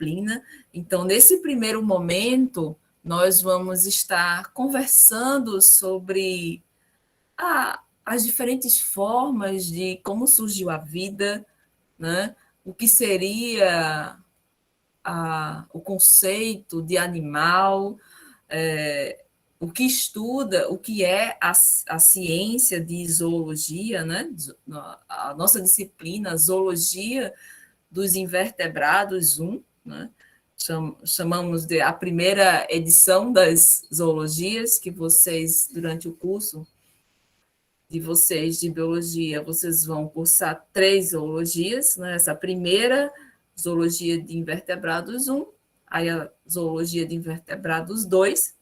disciplina. Então, nesse primeiro momento, nós vamos estar conversando sobre as diferentes formas de como surgiu a vida, né? O que seria o conceito de animal, o que estuda, o que é a ciência de zoologia, né? A nossa disciplina, zoologia dos invertebrados 1, né? Chamamos de a primeira edição das zoologias, que vocês, durante o curso de vocês de biologia, vocês vão cursar 3 zoologias, né? Essa primeira, zoologia de invertebrados 1, aí a zoologia de invertebrados 2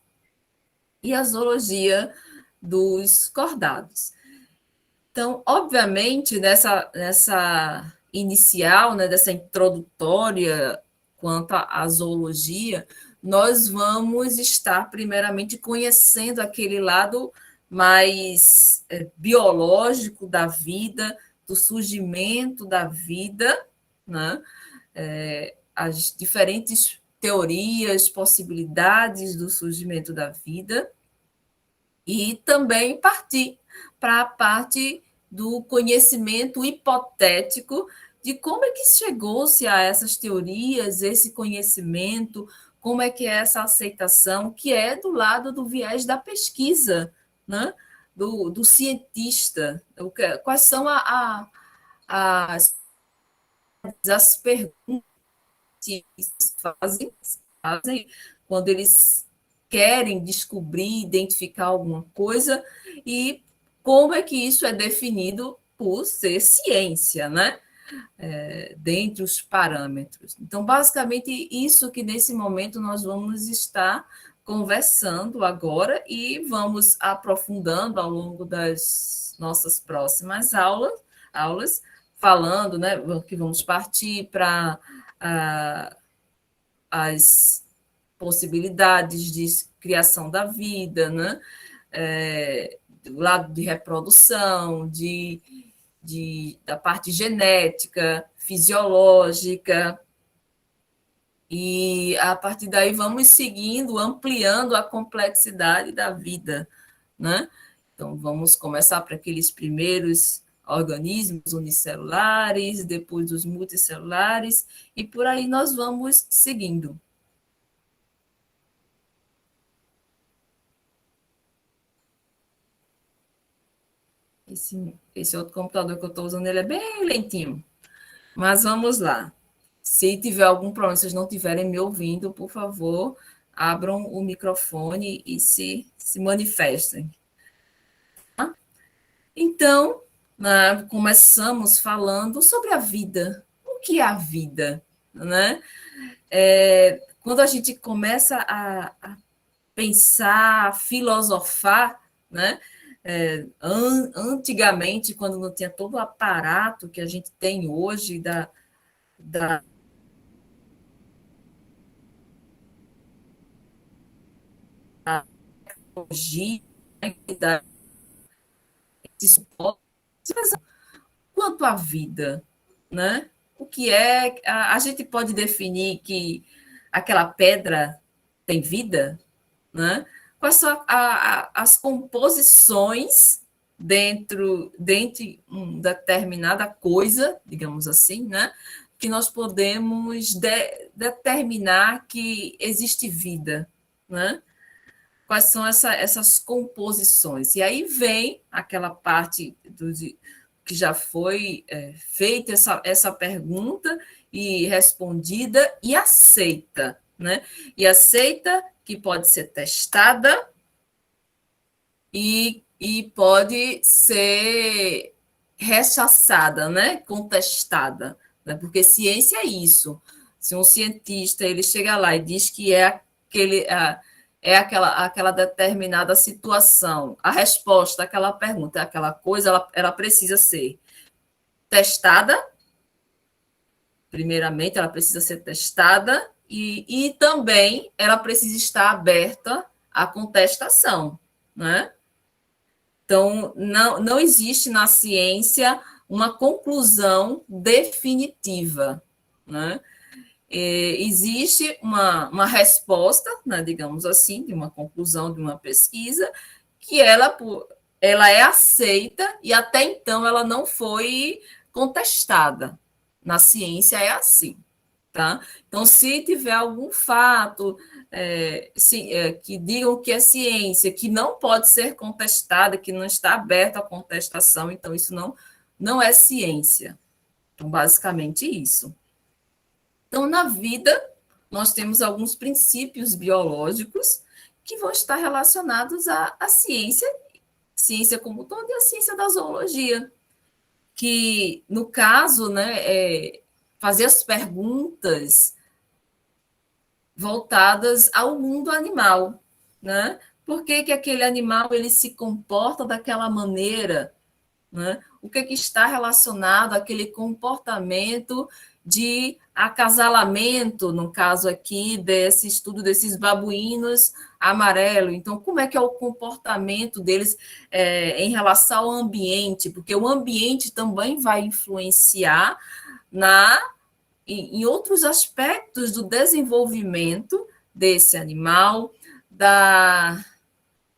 e a zoologia dos cordados. Então, obviamente, nessa inicial, né, dessa introdutória quanto à zoologia, nós vamos estar primeiramente conhecendo aquele lado mais biológico da vida, do surgimento da vida, né? As diferentes teorias, possibilidades do surgimento da vida, e também partir para a parte do conhecimento hipotético de como é que chegou-se a essas teorias, esse conhecimento, como é que é essa aceitação, que é do lado do viés da pesquisa, né? do cientista. Quais são as perguntas que fazem quando eles querem descobrir, identificar alguma coisa, e como é que isso é definido por ser ciência, né? Dentre os parâmetros. Então, basicamente, isso que nesse momento nós vamos estar conversando agora e vamos aprofundando ao longo das nossas próximas aulas falando, né, que vamos partir para as possibilidades de criação da vida, né? Do lado de reprodução, da parte genética, fisiológica, e a partir daí vamos seguindo, ampliando a complexidade da vida, né? Então, vamos começar para aqueles primeiros organismos unicelulares, depois os multicelulares, e por aí nós vamos seguindo. Esse outro computador que eu estou usando, ele é bem lentinho. Mas vamos lá. Se tiver algum problema, se vocês não estiverem me ouvindo, por favor, abram o microfone e se manifestem. Tá? Então, começamos falando sobre a vida. O que é a vida? Né? Quando a gente começa a pensar, a filosofar, né? Antigamente, quando não tinha todo o aparato que a gente tem hoje da tecnologia, da de suporte, quanto à vida, né? O que é? A gente pode definir que aquela pedra tem vida, né? Quais são as composições dentro de uma determinada coisa, digamos assim, né? Que nós podemos determinar que existe vida, né? Quais são essas composições? E aí vem aquela parte que já foi feita essa pergunta e respondida e aceita, né? E aceita que pode ser testada e pode ser rechaçada, né? Contestada, né? Porque ciência é isso. Se um cientista ele chega lá e diz que é aquela determinada situação, a resposta àquela pergunta, aquela coisa, ela precisa ser testada, primeiramente, ela precisa ser testada e também ela precisa estar aberta à contestação, né? Então, não existe na ciência uma conclusão definitiva, né? existe uma resposta, né, digamos assim, de uma conclusão de uma pesquisa, que ela é aceita e até então ela não foi contestada. Na ciência é assim. Tá? Então, se tiver algum fato que digam que é ciência, que não pode ser contestada, que não está aberta à contestação, então isso não é ciência. Então, basicamente isso. Então, na vida, nós temos alguns princípios biológicos que vão estar relacionados à ciência como toda e a ciência da zoologia, que, no caso, né, fazer as perguntas voltadas ao mundo animal, né? Por que, que aquele animal ele se comporta daquela maneira, né? O que, que está relacionado àquele comportamento de acasalamento, no caso aqui desse estudo desses babuínos amarelos. Então, como é que é o comportamento deles em relação ao ambiente? Porque o ambiente também vai influenciar em outros aspectos do desenvolvimento desse animal,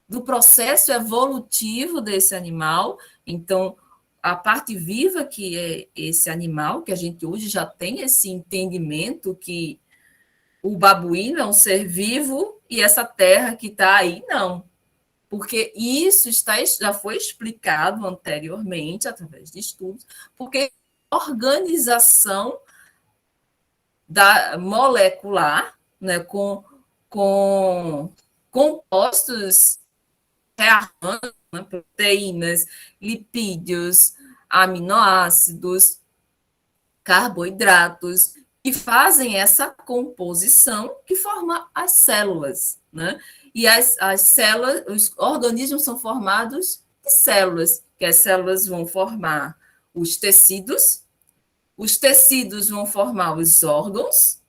do processo evolutivo desse animal. Então, a parte viva que é esse animal, que a gente hoje já tem esse entendimento que o babuíno é um ser vivo e essa terra que está aí, não. Porque isso já foi explicado anteriormente, através de estudos, porque organização molecular, né, com compostos rearranjos, né, proteínas, lipídios, aminoácidos, carboidratos, que fazem essa composição que forma as células. Né? E as células, os organismos são formados de células, que as células vão formar os tecidos vão formar os órgãos,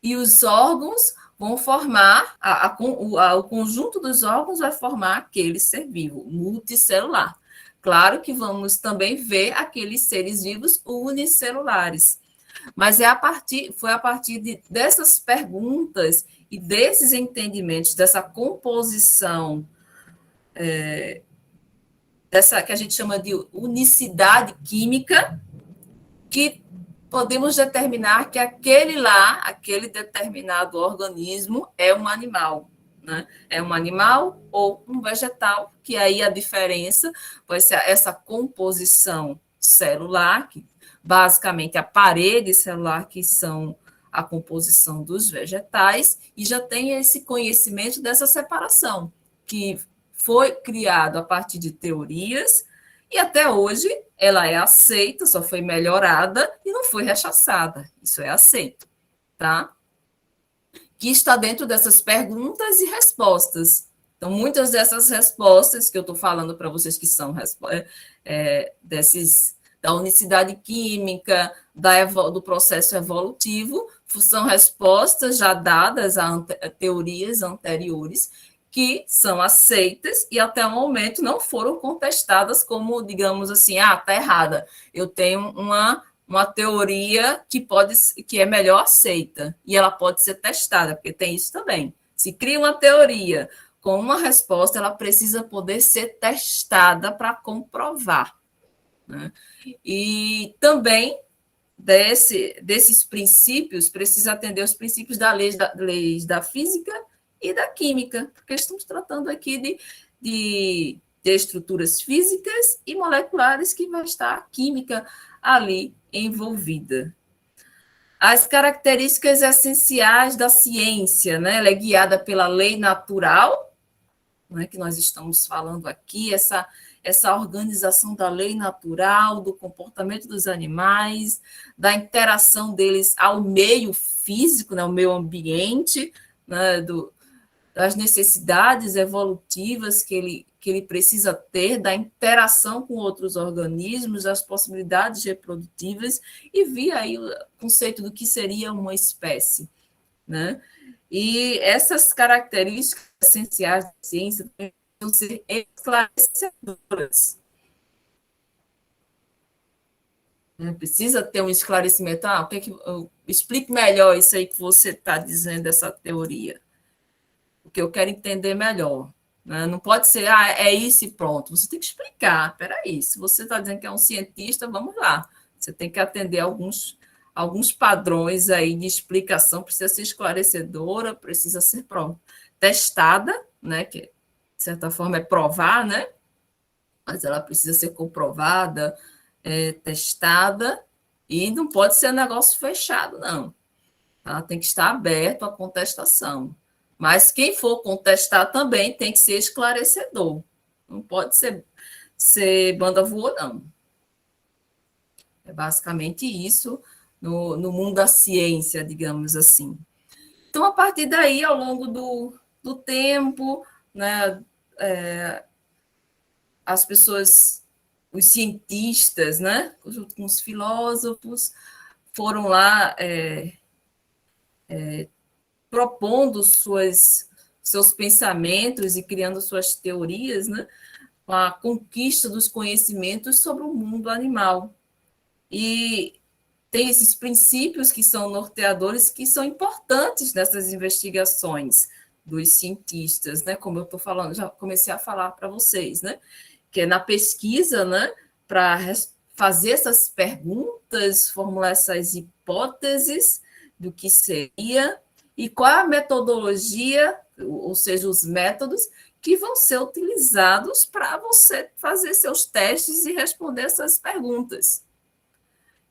e os órgãos vão formar, o conjunto dos órgãos vai formar aquele ser vivo, multicelular. Claro que vamos também ver aqueles seres vivos unicelulares, mas foi a partir dessas perguntas e desses entendimentos, dessa composição, dessa que a gente chama de unicidade química, que podemos determinar que aquele determinado organismo é um animal. Né? É um animal ou um vegetal, que aí a diferença vai ser essa composição celular, que basicamente a parede celular, que são a composição dos vegetais, e já tem esse conhecimento dessa separação, que foi criado a partir de teorias, e até hoje ela é aceita, só foi melhorada e não foi rechaçada. Isso é aceito, tá? Que está dentro dessas perguntas e respostas. Então, muitas dessas respostas que eu estou falando para vocês, que são da unicidade química, do processo evolutivo, são respostas já dadas a teorias anteriores, que são aceitas e até o momento não foram contestadas como, digamos assim, está errada. Eu tenho uma teoria que é melhor aceita e ela pode ser testada, porque tem isso também. Se cria uma teoria com uma resposta, ela precisa poder ser testada para comprovar. Né? E também desses princípios, precisa atender os princípios leis da física e da química, porque estamos tratando aqui de estruturas físicas e moleculares que vai estar a química ali envolvida. As características essenciais da ciência, né? Ela é guiada pela lei natural, né, que nós estamos falando aqui, essa organização da lei natural, do comportamento dos animais, da interação deles ao meio físico, né, ao meio ambiente, né, das necessidades evolutivas que ele precisa ter, da interação com outros organismos, das possibilidades reprodutivivas, e via aí o conceito do que seria uma espécie. Né? E essas características essenciais da ciência precisam ser esclarecedoras. né? Precisa ter um esclarecimento. O que é que explique melhor isso aí que você está dizendo, essa teoria, porque eu quero entender melhor. Né? Não pode ser, é isso e pronto. Você tem que explicar. Peraí, se você está dizendo que é um cientista, vamos lá. Você tem que atender alguns padrões aí de explicação, precisa ser esclarecedora, precisa ser testada, né? Que de certa forma é provar, né? Mas ela precisa ser comprovada, testada, e não pode ser um negócio fechado, não. Ela tem que estar aberto à contestação. Mas quem for contestar também tem que ser esclarecedor. Não pode ser banda voa, não. É basicamente isso no mundo da ciência, digamos assim. Então, a partir daí, ao longo do tempo, né, as pessoas, os cientistas, né, junto com os filósofos, foram lá propondo seus pensamentos e criando suas teorias, né, com a conquista dos conhecimentos sobre o mundo animal. E tem esses princípios que são norteadores, que são importantes nessas investigações dos cientistas, né? Como eu estou falando, já comecei a falar para vocês, né? Que é na pesquisa, né? Para fazer essas perguntas, formular essas hipóteses do que seria e qual a metodologia, ou seja, os métodos que vão ser utilizados para você fazer seus testes e responder essas perguntas.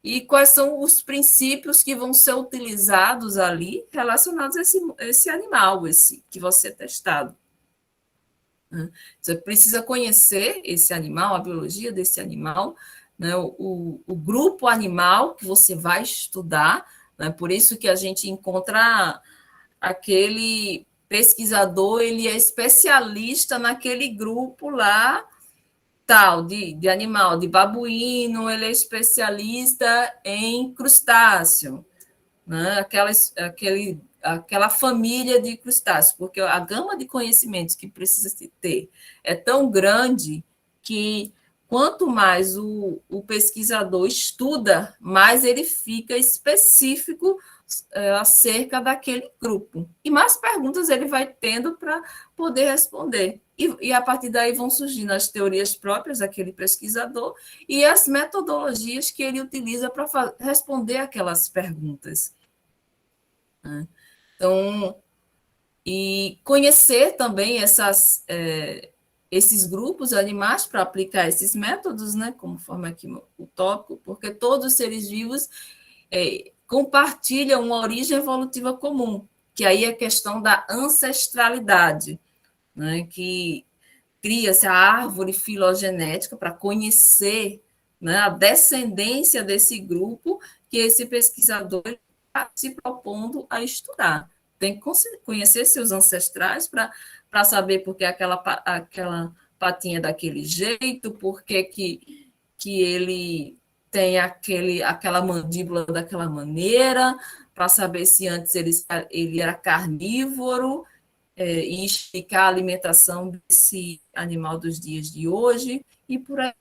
E quais são os princípios que vão ser utilizados ali relacionados a esse animal, esse que vai ser testado. Você precisa conhecer esse animal, a biologia desse animal, né, o grupo animal que você vai estudar, né, por isso que a gente encontra aquele pesquisador, ele é especialista naquele grupo lá, tal, de animal, de babuíno, ele é especialista em crustáceo, né? Aquela família de crustáceos, porque a gama de conhecimentos que precisa se ter é tão grande que quanto mais o pesquisador estuda, mais ele fica específico acerca daquele grupo. E mais perguntas ele vai tendo para poder responder. E a partir daí vão surgindo as teorias próprias daquele pesquisador e as metodologias que ele utiliza para responder aquelas perguntas. Né? Então, e conhecer também esses grupos animais para aplicar esses métodos, né, como forma aqui o tópico, porque todos os seres vivos compartilham uma origem evolutiva comum, que aí é a questão da ancestralidade, né, que cria-se a árvore filogenética para conhecer, né, a descendência desse grupo que esse pesquisador está se propondo a estudar. Tem que conhecer seus ancestrais para saber por que aquela patinha é daquele jeito, por que ele tem aquela mandíbula daquela maneira, para saber se antes ele era carnívoro, e explicar a alimentação desse animal dos dias de hoje e por aí.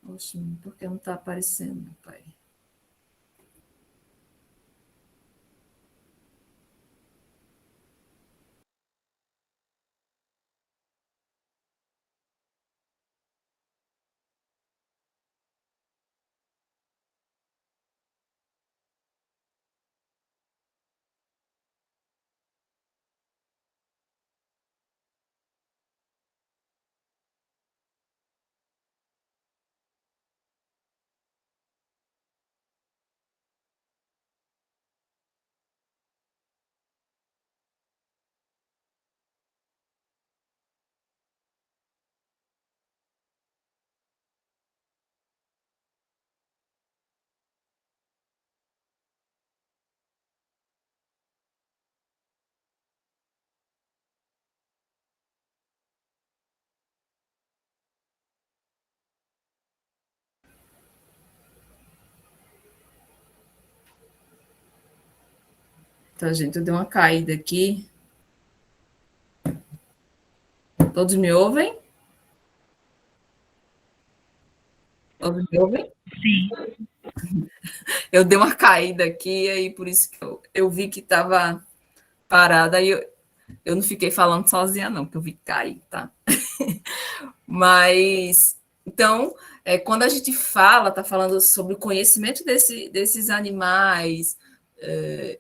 Oxe, por que não está aparecendo, pai? Tá, gente, eu dei uma caída aqui. Todos me ouvem? Todos me ouvem? Sim. Eu dei uma caída aqui, aí por isso que eu vi que estava parada, aí eu não fiquei falando sozinha, não, porque eu vi cair, tá? Mas, então, quando a gente fala, está falando sobre o conhecimento desses animais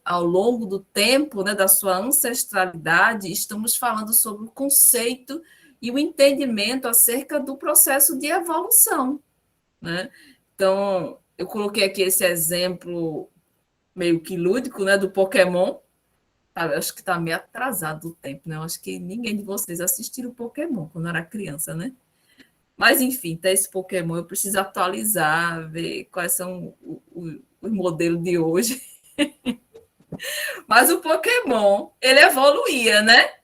ao longo do tempo, né, da sua ancestralidade, estamos falando sobre o conceito e o entendimento acerca do processo de evolução, né? Então, eu coloquei aqui esse exemplo meio que lúdico, né, do Pokémon. Eu acho que está meio atrasado o tempo, né? Eu acho que ninguém de vocês assistiram o Pokémon quando era criança, né? Mas, enfim, tá esse Pokémon, eu preciso atualizar, ver quais são o modelo de hoje. Mas o Pokémon, ele evoluía, né?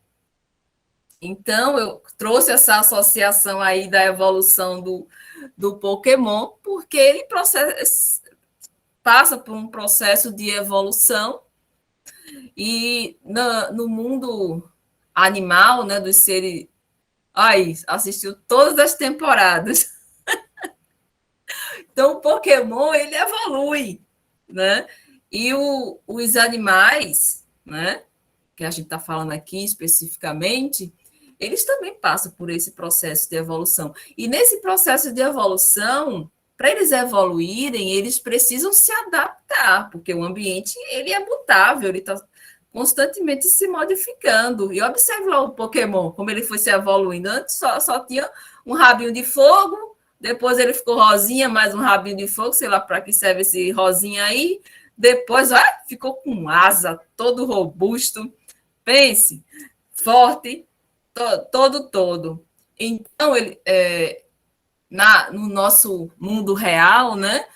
Então, eu trouxe essa associação aí da evolução do Pokémon, porque ele passa por um processo de evolução e no mundo animal, né, dos seres... Aí, assistiu todas as temporadas. Então, o Pokémon, ele evolui, né? E os animais, né, que a gente está falando aqui especificamente, eles também passam por esse processo de evolução. E nesse processo de evolução, para eles evoluírem, eles precisam se adaptar, porque o ambiente ele é mutável, ele está constantemente se modificando. E observe lá o Pokémon, como ele foi se evoluindo. Antes só tinha um rabinho de fogo, depois ele ficou rosinha, mais um rabinho de fogo, sei lá para que serve esse rosinha aí. Depois ficou com asa, todo robusto. Pense, forte, todo. Então, no nosso mundo real, né,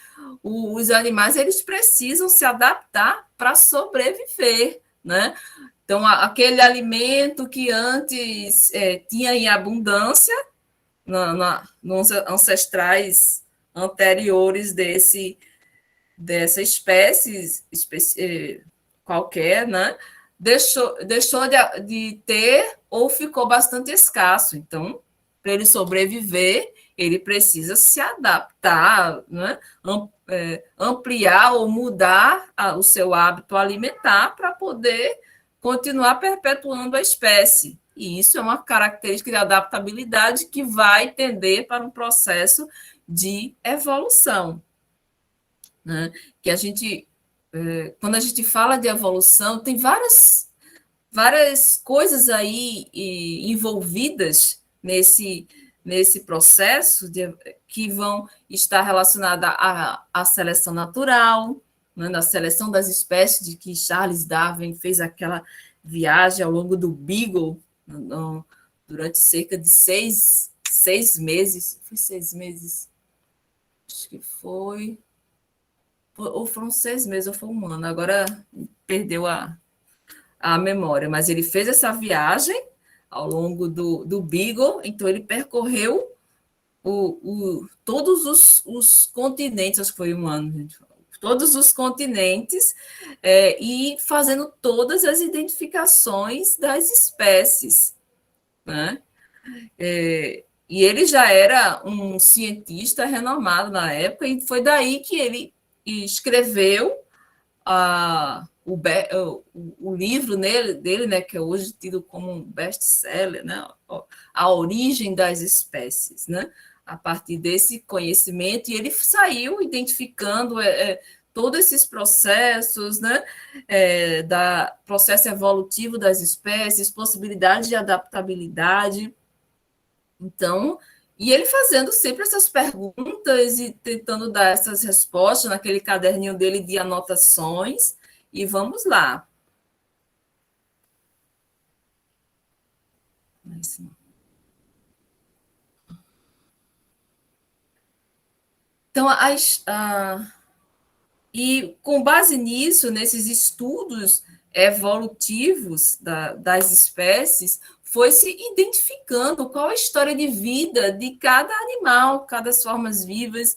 os animais eles precisam se adaptar para sobreviver, né? Então, aquele alimento que antes tinha em abundância nos ancestrais anteriores dessa espécie qualquer, né? Deixou de ter ou ficou bastante escasso. Então, para ele sobreviver, ele precisa se adaptar, né? Ampliar ou mudar o seu hábito alimentar para poder continuar perpetuando a espécie. E isso é uma característica de adaptabilidade que vai tender para um processo de evolução, né? Que a gente, quando a gente fala de evolução, tem várias coisas aí envolvidas nesse processo que vão estar relacionadas à seleção natural, né, na seleção das espécies, de que Charles Darwin fez aquela viagem ao longo do Beagle, durante cerca de seis meses. Foi 6 meses? Acho que foi. Ou foram 6 meses, ou foi um ano. Agora perdeu a memória, mas ele fez essa viagem ao longo do Beagle, então ele percorreu todos os continentes, acho que foi um ano, gente, todos os continentes, e fazendo todas as identificações das espécies, né? E ele já era um cientista renomado na época, e foi daí que ele escreveu o livro dele, né, que é hoje tido como um best-seller, né, A Origem das Espécies, né, a partir desse conhecimento, e ele saiu identificando todos esses processos, né, processo evolutivo das espécies, possibilidade de adaptabilidade. Então, e ele fazendo sempre essas perguntas e tentando dar essas respostas naquele caderninho dele de anotações. E vamos lá. Então, e com base nisso, nesses estudos evolutivos das espécies, foi se identificando qual a história de vida de cada animal, cada formas vivas,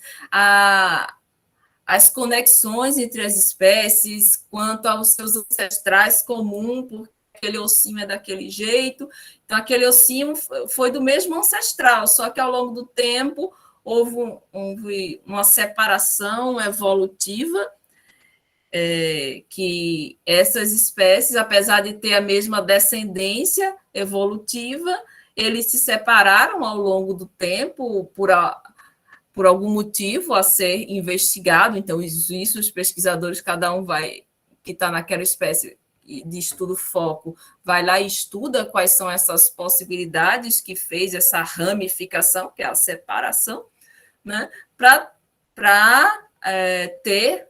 as conexões entre as espécies, quanto aos seus ancestrais comuns, porque aquele ossinho é daquele jeito. Então, aquele ossinho foi do mesmo ancestral, só que ao longo do tempo houve uma separação evolutiva, que essas espécies, apesar de ter a mesma descendência evolutiva, eles se separaram ao longo do tempo por algum motivo a ser investigado. Então, isso os pesquisadores, cada um que está naquela espécie de estudo foco, vai lá e estuda quais são essas possibilidades que fez essa ramificação, que é a separação, né, para ter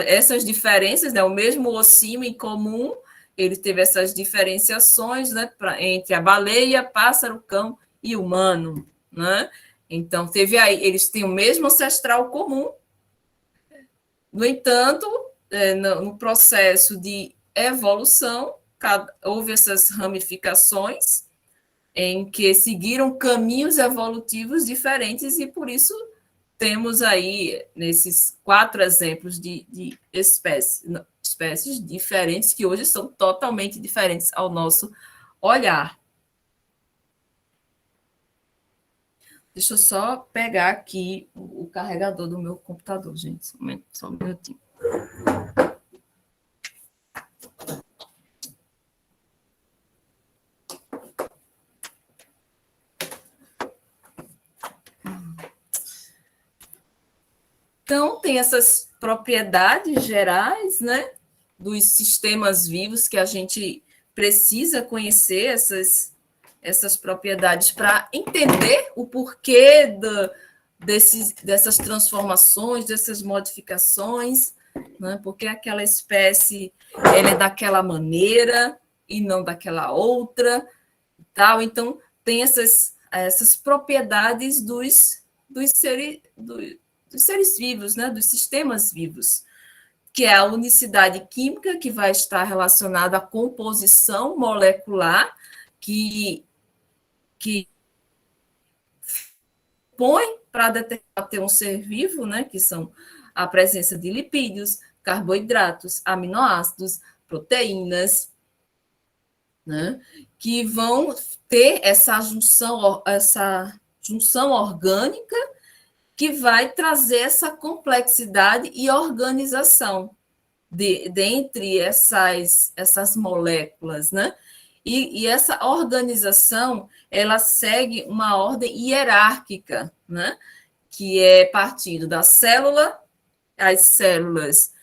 essas diferenças, né, o mesmo ossinho em comum, ele teve essas diferenciações, né, entre a baleia, pássaro, cão e humano, né? Então, eles têm o mesmo ancestral comum. No entanto, no processo de evolução, houve essas ramificações em que seguiram caminhos evolutivos diferentes, e por isso temos aí, nesses 4 exemplos de espécies diferentes, que hoje são totalmente diferentes ao nosso olhar. Deixa eu só pegar aqui o carregador do meu computador, gente. Só um minutinho. Então, tem essas propriedades gerais, né, dos sistemas vivos, que a gente precisa conhecer essas propriedades para entender o porquê dessas transformações, dessas modificações, né, porque aquela espécie ela é daquela maneira e não daquela outra, tal. Então, tem essas propriedades dos seres vivos, né, dos sistemas vivos, que é a unicidade química, que vai estar relacionada à composição molecular, que põe para determinar ter um ser vivo, né, que são a presença de lipídios, carboidratos, aminoácidos, proteínas, né, que vão ter essa junção orgânica, que vai trazer essa complexidade e organização dentre essas moléculas, né? E essa organização, ela segue uma ordem hierárquica, né? Que é partindo da célula, as células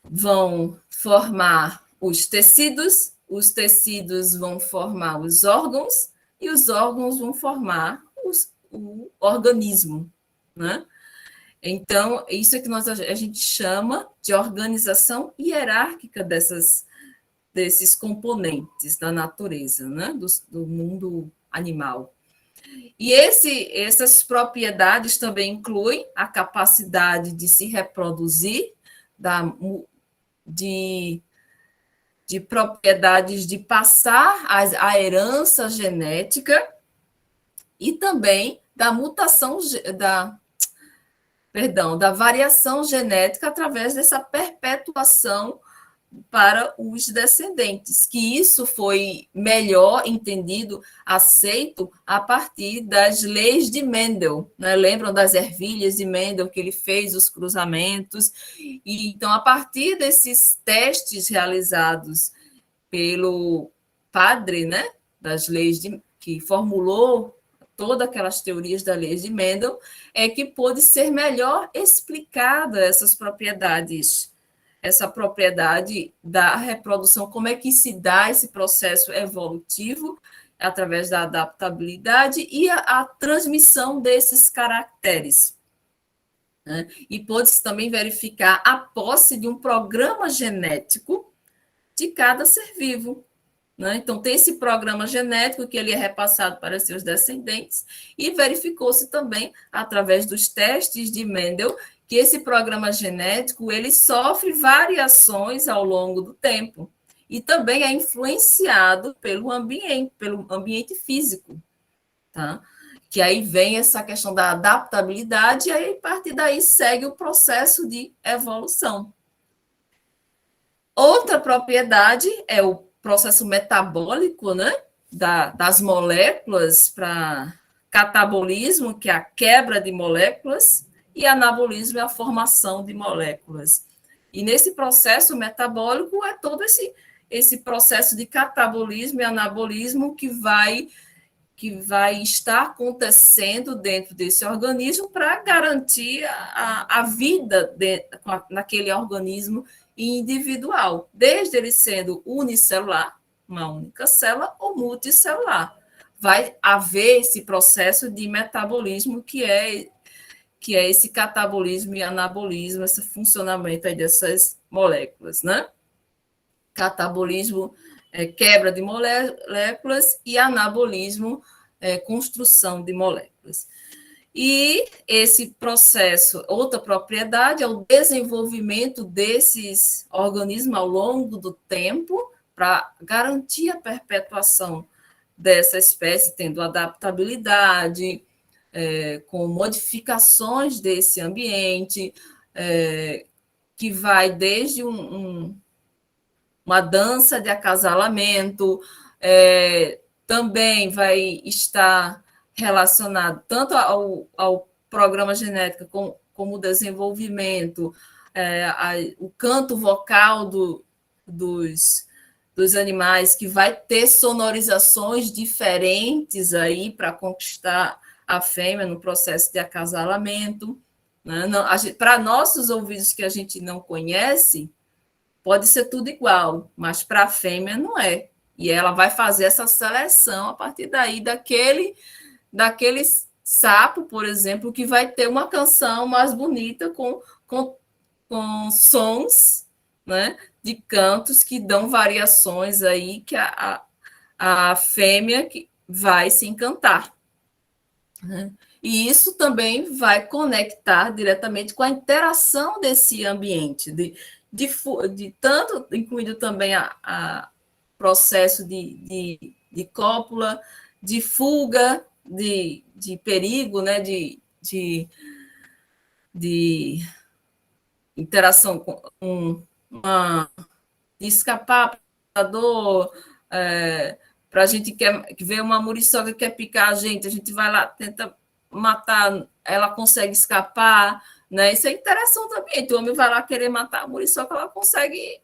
vão formar os tecidos vão formar os órgãos, e os órgãos vão formar o organismo, né? Então, isso é que a gente chama de organização hierárquica desses componentes da natureza, né? do mundo animal. E essas propriedades também incluem a capacidade de se reproduzir, de propriedades de passar a herança genética, e também da mutação, da variação genética através dessa perpetuação para os descendentes, que isso foi melhor entendido, aceito, a partir das leis de Mendel, né? Lembram das ervilhas de Mendel, que ele fez os cruzamentos? E então, a partir desses testes realizados pelo padre, né, das leis que formulou todas aquelas teorias das leis de Mendel, é que pôde ser melhor explicada essas propriedades, essa propriedade da reprodução, como é que se dá esse processo evolutivo através da adaptabilidade e a transmissão desses caracteres, né? E pôde-se também verificar a posse de um programa genético de cada ser vivo, né? Então, tem esse programa genético que ele é repassado para seus descendentes, e verificou-se também, através dos testes de Mendel, que esse programa genético ele sofre variações ao longo do tempo, e também é influenciado pelo ambiente físico, tá? Que aí vem essa questão da adaptabilidade, e aí, a partir daí, segue o processo de evolução. Outra propriedade é o processo metabólico, né, das moléculas para catabolismo, que é a quebra de moléculas, e anabolismo é a formação de moléculas. E nesse processo metabólico é todo esse processo de catabolismo e anabolismo que vai estar acontecendo dentro desse organismo para garantir a vida naquele organismo individual, desde ele sendo unicelular, uma única célula, ou multicelular. Vai haver esse processo de metabolismo que é esse catabolismo e anabolismo, esse funcionamento aí dessas moléculas, né? Catabolismo quebra de moléculas e anabolismo construção de moléculas. E esse processo, outra propriedade, é o desenvolvimento desses organismos ao longo do tempo para garantir a perpetuação dessa espécie, tendo adaptabilidade, com modificações desse ambiente, que vai desde uma dança de acasalamento, também vai estar relacionado tanto ao programa genético como o desenvolvimento, o canto vocal dos animais, que vai ter sonorizações diferentes aí para conquistar a fêmea no processo de acasalamento. Né? Para nossos ouvidos que a gente não conhece, pode ser tudo igual, mas para a fêmea não é. E ela vai fazer essa seleção a partir daí daquele sapo, por exemplo, que vai ter uma canção mais bonita com sons, né, de cantos que dão variações aí que a fêmea que vai se encantar. Né? E isso também vai conectar diretamente com a interação desse ambiente, de tanto incluindo também a processo de cópula, de fuga, de perigo, né, de interação com de escapar da dor, para a gente que vê uma muriçoca que quer picar a gente vai lá, tenta matar, ela consegue escapar, né? Isso é interação do ambiente. O homem vai lá querer matar a muriçoca, ela consegue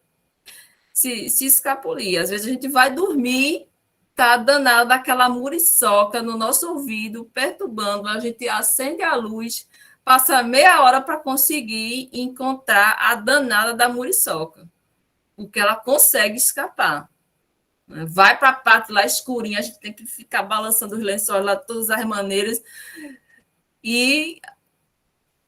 se escapulir. Às vezes a gente vai dormir, tá danado daquela muriçoca no nosso ouvido, perturbando, a gente acende a luz, passa meia hora para conseguir encontrar a danada da muriçoca, porque ela consegue escapar. Vai para a parte lá escurinha, a gente tem que ficar balançando os lençóis lá de todas as maneiras. E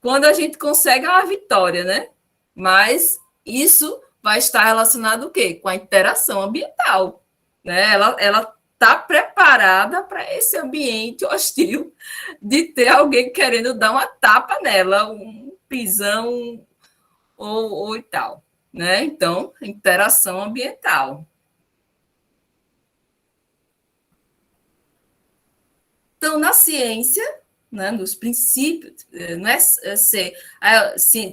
quando a gente consegue, é uma vitória, né? Mas isso vai estar relacionado o quê? Com a interação ambiental. Né? Ela está preparada para esse ambiente hostil de ter alguém querendo dar uma tapa nela, um pisão ou e tal. Né? Então, interação ambiental. Então, na ciência, né, nos princípios, não é ser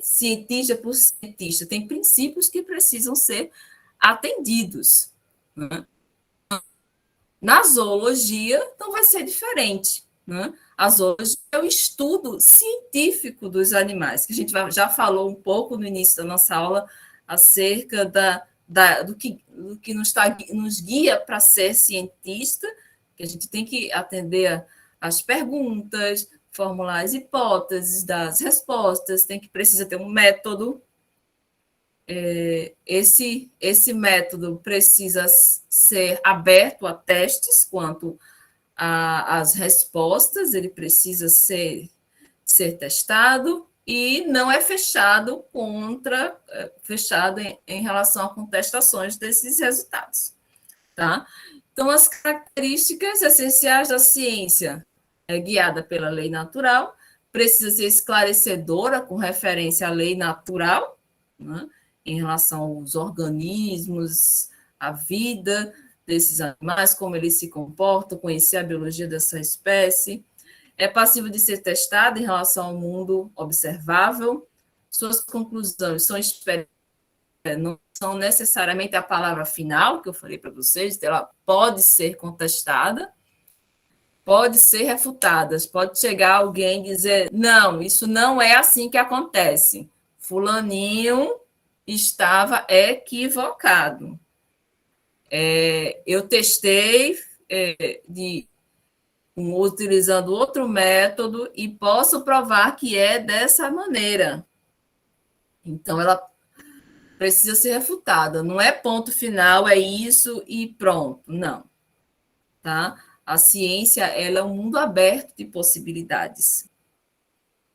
cientista por cientista, tem princípios que precisam ser atendidos. Né? Na zoologia, não vai ser diferente. Né? A zoologia é o estudo científico dos animais, que a gente já falou um pouco no início da nossa aula acerca do que nos guia para ser cientista, que a gente tem que atender as perguntas, formular as hipóteses, dar as respostas, precisa ter um método. Esse método precisa ser aberto a testes quanto às respostas, ele precisa ser testado e não é fechado em relação a contestações desses resultados. Tá? Então, as características essenciais da ciência é guiada pela lei natural, precisa ser esclarecedora com referência à lei natural, né, em relação aos organismos, à vida desses animais, como eles se comportam, conhecer a biologia dessa espécie. É passível de ser testada em relação ao mundo observável. Suas conclusões são experimentais não são necessariamente a palavra final, que eu falei para vocês, ela pode ser contestada, pode ser refutada, pode chegar alguém e dizer, não, isso não é assim que acontece. Fulaninho estava equivocado. Eu testei utilizando outro método e posso provar que é dessa maneira. Então, ela precisa ser refutada. Não é ponto final, é isso e pronto. Não. Tá? A ciência ela é um mundo aberto de possibilidades.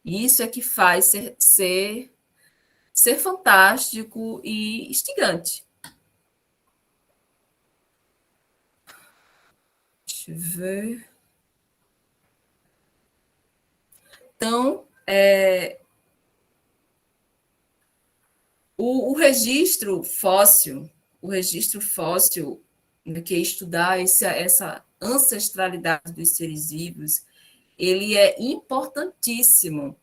E isso é que faz ser fantástico e instigante. Deixa eu ver. Então, o registro fóssil, né, que é estudar essa ancestralidade dos seres vivos, ele é importantíssimo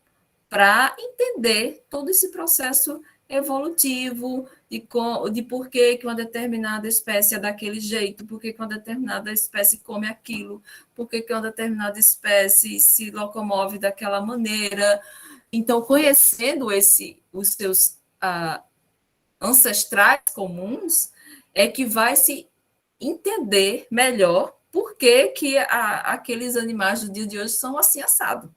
para entender todo esse processo evolutivo de por que uma determinada espécie é daquele jeito, por que uma determinada espécie come aquilo, por que uma determinada espécie se locomove daquela maneira. Então, conhecendo os seus ancestrais comuns, é que vai se entender melhor por que, aqueles animais do dia de hoje são assim assados,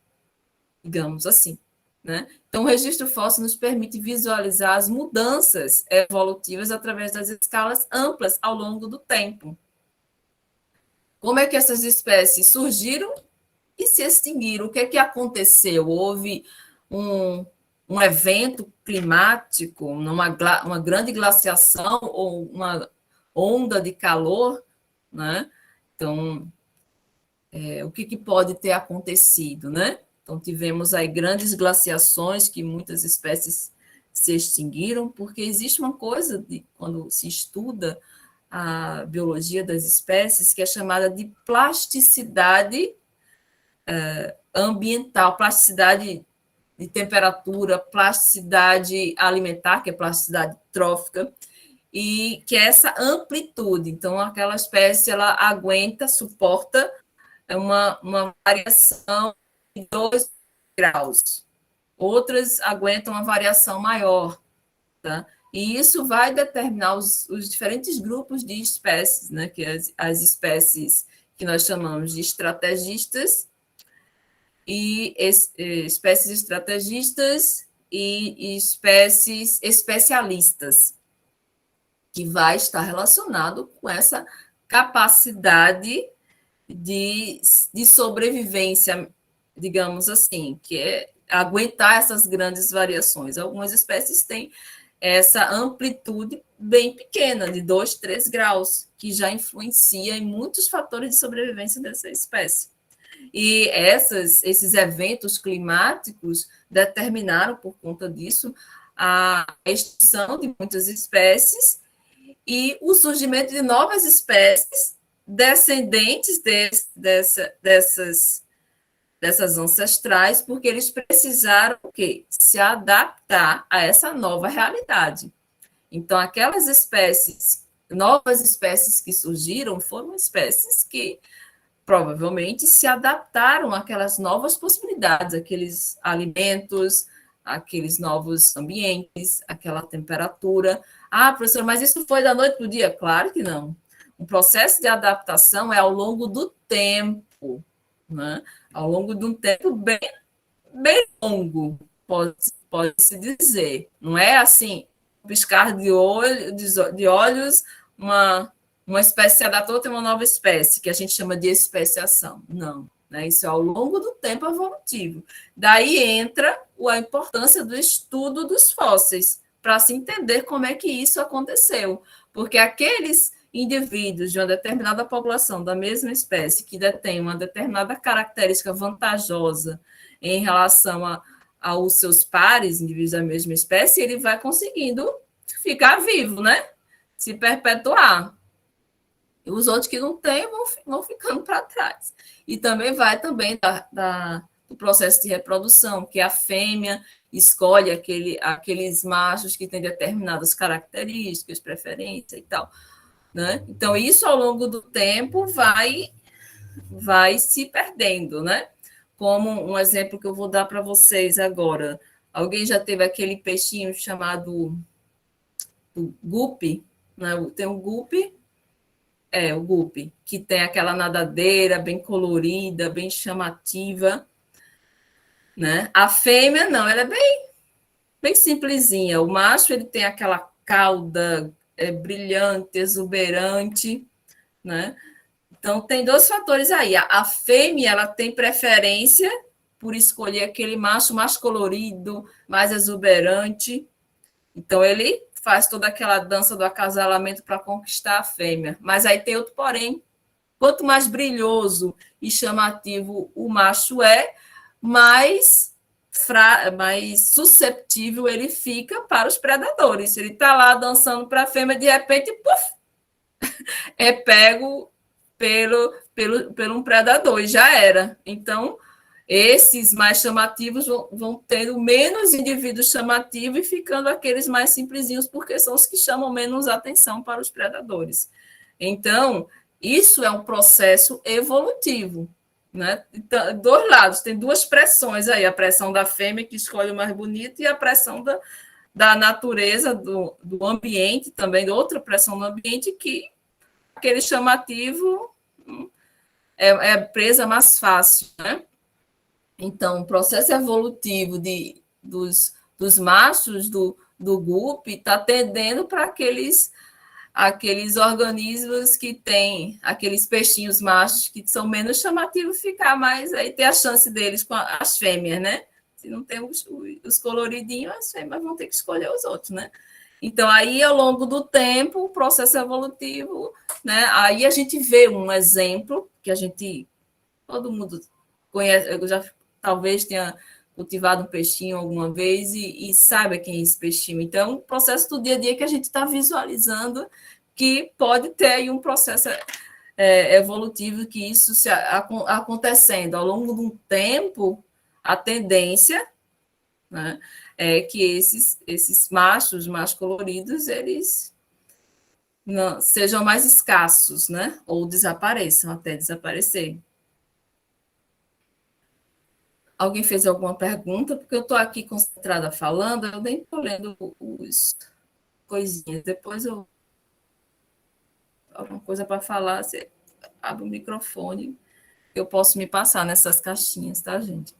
digamos assim. Né? Então, o registro fóssil nos permite visualizar as mudanças evolutivas através das escalas amplas ao longo do tempo. Como é que essas espécies surgiram e se extinguiram? O que é que aconteceu? Houve um evento climático, uma grande glaciação ou uma onda de calor, né? Então, o que pode ter acontecido, né? Então, tivemos aí grandes glaciações que muitas espécies se extinguiram, porque existe uma coisa, quando se estuda a biologia das espécies, que é chamada de plasticidade ambiental, plasticidade de temperatura, plasticidade alimentar, que é plasticidade trófica, e que é essa amplitude. Então, aquela espécie, ela aguenta, suporta uma variação de 2 graus. Outras aguentam uma variação maior. Tá? E isso vai determinar os diferentes grupos de espécies, né? Que as espécies que nós chamamos de estrategistas e espécies estrategistas e espécies especialistas, que vai estar relacionado com essa capacidade de sobrevivência, digamos assim, que é aguentar essas grandes variações. Algumas espécies têm essa amplitude bem pequena, de 2, 3 graus, que já influencia em muitos fatores de sobrevivência dessa espécie. E esses eventos climáticos determinaram, por conta disso, a extinção de muitas espécies e o surgimento de novas espécies descendentes dessas ancestrais, porque eles precisaram o quê? Se adaptar a essa nova realidade. Então, aquelas espécies, novas espécies que surgiram, foram espécies que provavelmente se adaptaram àquelas novas possibilidades, aqueles alimentos, aqueles novos ambientes, aquela temperatura. Ah, professora, mas isso foi da noite para o dia? Claro que não. O processo de adaptação é ao longo do tempo, né? Ao longo de um tempo bem longo, pode-se dizer. Não é assim, piscar de olhos, uma espécie se adaptou, tem uma nova espécie, que a gente chama de especiação. Não. Né? Isso é ao longo do tempo evolutivo. Daí entra a importância do estudo dos fósseis, para se entender como é que isso aconteceu. Porque aqueles indivíduos de uma determinada população da mesma espécie que detém uma determinada característica vantajosa em relação aos seus pares, indivíduos da mesma espécie, ele vai conseguindo ficar vivo, né? Se perpetuar. Os outros que não têm vão ficando para trás. E também vai também do processo de reprodução, que a fêmea escolhe aqueles machos que têm determinadas características, preferência e tal, né? Então, isso ao longo do tempo vai se perdendo, né? Como um exemplo que eu vou dar para vocês agora. Alguém já teve aquele peixinho chamado guppy, né? Tem o guppy, o guppy, que tem aquela nadadeira bem colorida, bem chamativa, né? A fêmea não, ela é bem simplesinha. O macho ele tem aquela cauda brilhante, exuberante, né? Então tem dois fatores aí. A fêmea ela tem preferência por escolher aquele macho mais colorido, mais exuberante. Então ele faz toda aquela dança do acasalamento para conquistar a fêmea. Mas aí tem outro porém. Quanto mais brilhoso e chamativo o macho mais susceptível ele fica para os predadores. Ele está lá dançando para a fêmea, de repente, puff, é pego pelo um predador, e já era. Então, esses mais chamativos vão tendo menos indivíduos chamativos e ficando aqueles mais simplesinhos, porque são os que chamam menos atenção para os predadores. Então, isso é um processo evolutivo, né? Então, dois lados, tem duas pressões aí, a pressão da fêmea, que escolhe o mais bonito, e a pressão da natureza, do ambiente também, outra pressão do ambiente, que aquele chamativo é presa mais fácil, né? Então, o processo evolutivo dos machos do guppy está tendendo para aqueles organismos que têm aqueles peixinhos machos que são menos chamativos ficar mais, aí ter a chance deles com as fêmeas, né? Se não tem os coloridinhos, as fêmeas vão ter que escolher os outros, né? Então, aí, ao longo do tempo, o processo evolutivo, né? Aí a gente vê um exemplo que todo mundo conhece, eu já talvez tenha cultivado um peixinho alguma vez e saiba quem é esse peixinho. Então, o processo do dia a dia que a gente está visualizando que pode ter aí um processo evolutivo, que isso acontecendo ao longo de um tempo, a tendência, né, é que esses machos mais coloridos, eles não, sejam mais escassos, né, ou desapareçam, até desaparecer. Alguém fez alguma pergunta? Porque eu estou aqui concentrada falando, eu nem estou lendo os coisinhas. Depois alguma coisa para falar, você abre o microfone, eu posso me passar nessas caixinhas, tá, gente?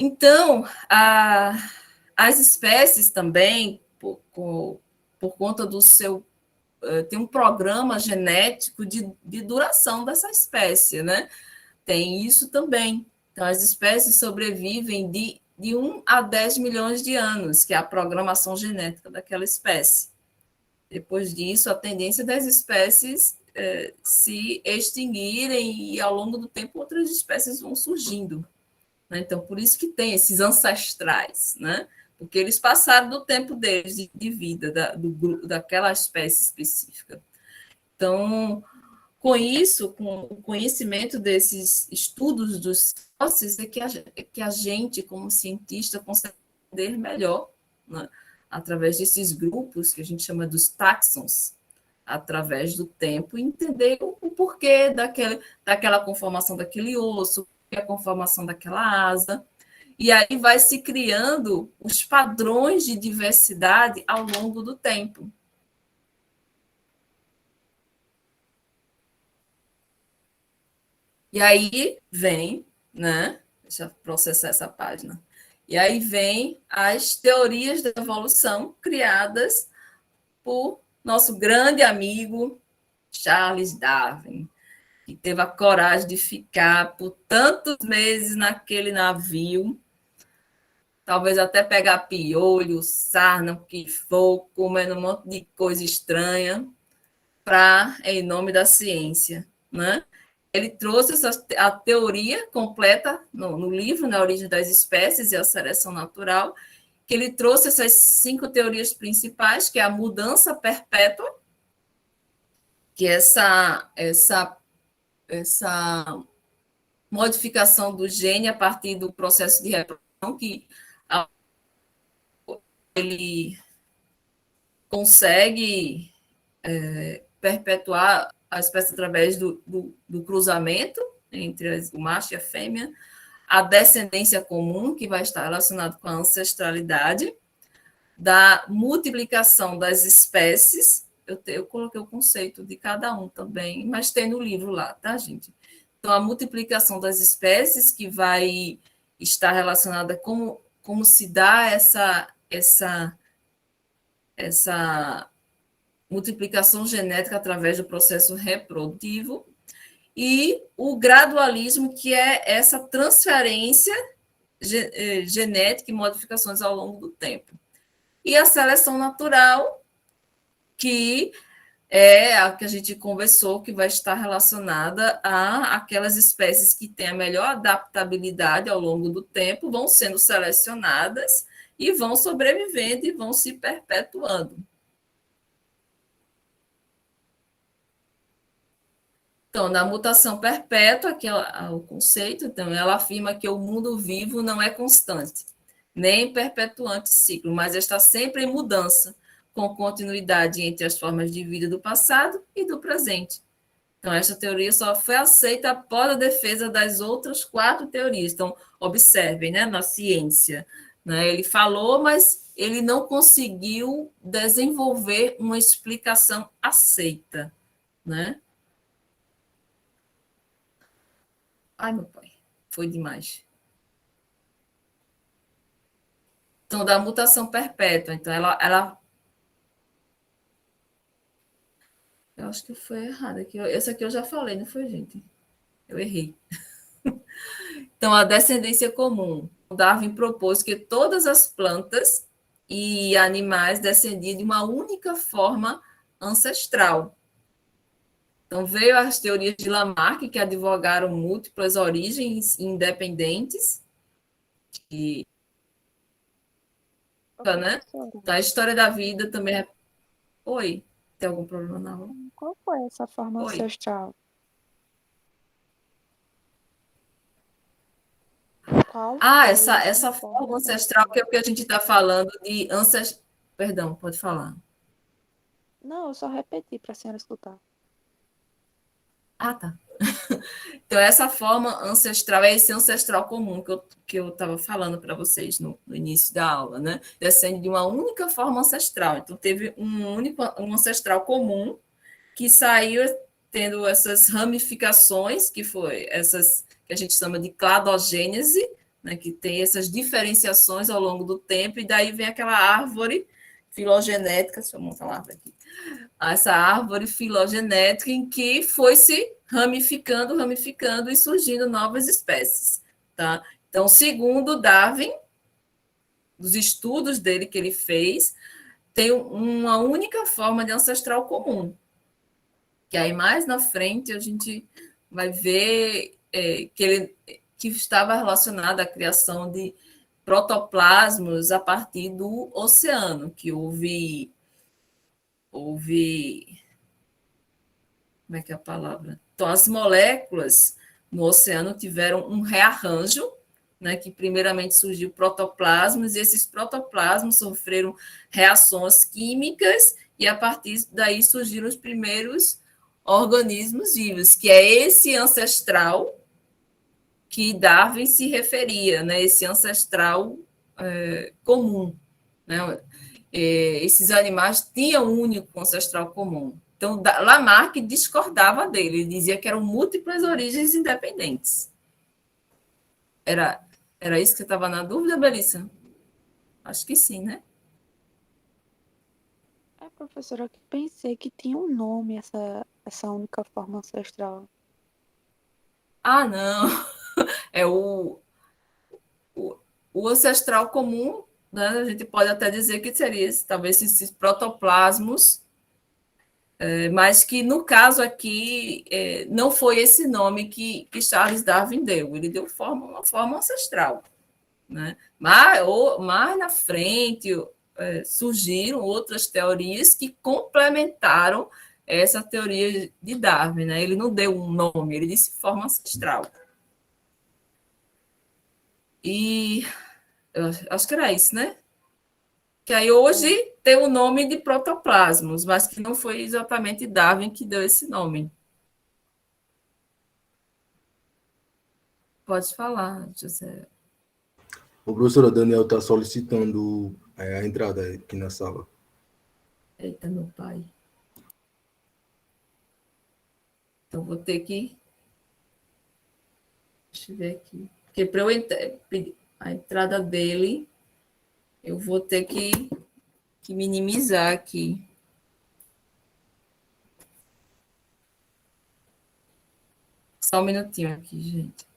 Então, as espécies também, por conta do seu. Tem um programa genético de duração dessa espécie, né? Tem isso também. Então, as espécies sobrevivem de 1 a 10 milhões de anos, que é a programação genética daquela espécie. Depois disso, a tendência das espécies se extinguirem e, ao longo do tempo, outras espécies vão surgindo. Né? Então, por isso que tem esses ancestrais, né? Porque eles passaram do tempo deles de vida, daquela espécie específica. Então, com isso, com o conhecimento desses estudos dos fósseis, que a gente, como cientista, consegue entender melhor, né? Através desses grupos, que a gente chama dos táxons, através do tempo, entender o porquê daquela conformação daquele osso, a conformação daquela asa. E aí vai se criando os padrões de diversidade ao longo do tempo. E aí vem, né? Deixa eu processar essa página. E aí vem as teorias da evolução criadas por nosso grande amigo Charles Darwin, que teve a coragem de ficar por tantos meses naquele navio, talvez até pegar piolho, sarna, o que for, comendo um monte de coisa estranha, em nome da ciência, né? Ele trouxe a teoria completa no livro, na Origem das Espécies e a Seleção Natural, que ele trouxe essas 5 teorias principais, que é a mudança perpétua, que essa modificação do gene a partir do processo de reprodução, que ele consegue perpetuar a espécie através do cruzamento entre o macho e a fêmea, a descendência comum, que vai estar relacionado com a ancestralidade, da multiplicação das espécies. Eu coloquei o conceito de cada um também, mas tem no livro lá, tá, gente? Então, a multiplicação das espécies, que vai estar relacionada com como se dá essa multiplicação genética através do processo reprodutivo, e o gradualismo, que é essa transferência genética e modificações ao longo do tempo. E a seleção natural, que é a que a gente conversou, que vai estar relacionada a aquelas espécies que têm a melhor adaptabilidade ao longo do tempo, vão sendo selecionadas e vão sobrevivendo e vão se perpetuando. Então, na mutação perpétua, que é o conceito, então, ela afirma que o mundo vivo não é constante, nem perpetuante ciclo, mas está sempre em mudança, com continuidade entre as formas de vida do passado e do presente. Então, esta teoria só foi aceita após a defesa das outras 4 teorias. Então, observem, né, na ciência, né, ele falou, mas ele não conseguiu desenvolver uma explicação aceita, né? Ai, meu pai, foi demais. Então, da mutação perpétua. Então, ela eu acho que foi errado. Essa aqui eu já falei, não foi, gente? Eu errei. Então, a descendência comum. Darwin propôs que todas as plantas e animais descendiam de uma única forma ancestral. Então, veio as teorias de Lamarck, que advogaram múltiplas origens independentes, e, né? Então, a história da vida também é... Oi, tem algum problema na rua? Qual foi essa forma Oi. ancestral? Qual Ah, foi essa essa forma forma ancestral, que ancestral? é o que a gente está falando de ancestral. Perdão, pode falar. Não, eu só repeti para a senhora escutar. Ah, tá. Então, essa forma ancestral é esse ancestral comum que eu estava falando para vocês no início da aula, né? Descende de uma única forma ancestral. Então, teve um ancestral comum que saiu tendo essas ramificações, que foi essas que a gente chama de cladogênese, né? Que tem essas diferenciações ao longo do tempo, e daí vem aquela árvore filogenética, deixa eu montar uma árvore aqui, essa árvore filogenética em que foi se ramificando, ramificando e surgindo novas espécies, tá? Então, segundo Darwin, dos estudos dele que ele fez, tem uma única forma de ancestral comum, que aí mais na frente a gente vai ver que estava relacionado à criação de protoplasmos a partir do oceano, que houve como é que é a palavra? Então, as moléculas no oceano tiveram um rearranjo, né, que primeiramente surgiu protoplasmas, e esses protoplasmas sofreram reações químicas, e a partir daí surgiram os primeiros organismos vivos, que é esse ancestral que Darwin se referia, né, esse ancestral comum. Né? Esses animais tinham um único ancestral comum. Então, Lamarck discordava dele, ele dizia que eram múltiplas origens independentes. Era, era isso que você estava na dúvida, Belissa? Acho que sim, né? É, professora, eu pensei que tinha um nome essa única forma ancestral. Ah, não. É o, o ancestral comum, né? A gente pode até dizer que seria esse, talvez esses protoplasmos, mas que no caso aqui não foi esse nome que Charles Darwin deu, ele deu uma forma ancestral. Né? Mais na frente surgiram outras teorias que complementaram essa teoria de Darwin. Né? Ele não deu um nome, ele disse forma ancestral. E eu acho que era isso, né? Que aí hoje tem o nome de protoplasmos, mas que não foi exatamente Darwin que deu esse nome. Pode falar, José. O professor Daniel está solicitando a entrada aqui na sala. Eita, meu pai. Então, vou ter que. Deixa eu ver aqui. Porque para eu pedir a entrada dele, eu vou ter que minimizar aqui. Só um minutinho aqui, gente.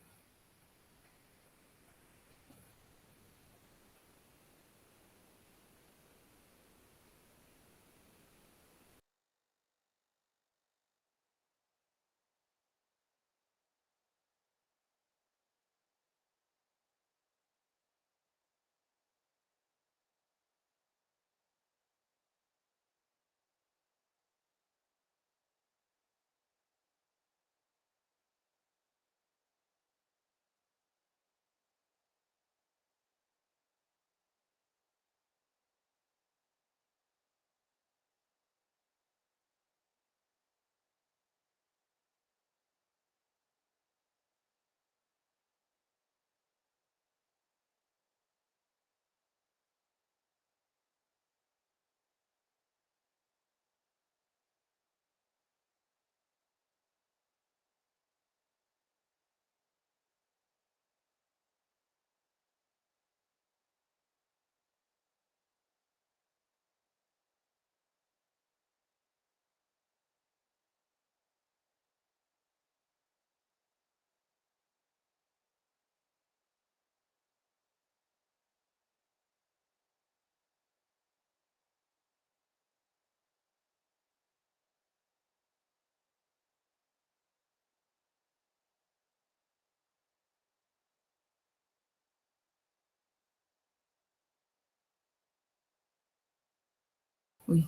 Ui.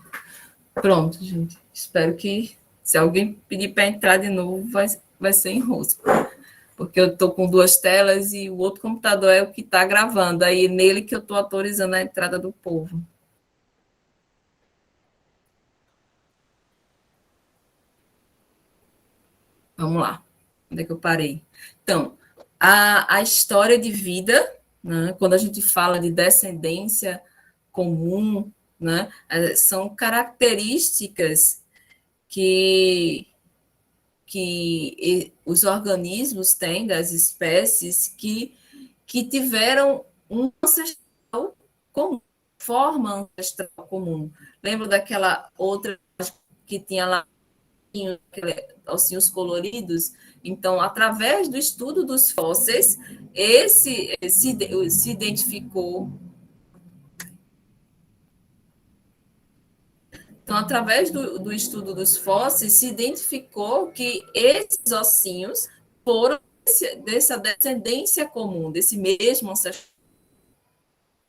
Pronto, gente. Espero que, se alguém pedir para entrar de novo, vai ser em rosto. Porque eu estou com duas telas e o outro computador é o que está gravando. Aí é nele que eu estou autorizando a entrada do povo. Vamos lá. Onde é que eu parei? Então, a história de vida, né, quando a gente fala de descendência comum, né, são características que, que os organismos têm, das espécies, que tiveram um ancestral comum, forma ancestral comum. Lembra daquela outra que tinha lá ossinhos coloridos? Então, através do estudo dos fósseis, esse se identificou. Então, através do estudo dos fósseis, se identificou que esses ossinhos foram dessa descendência comum, desse mesmo ancestral.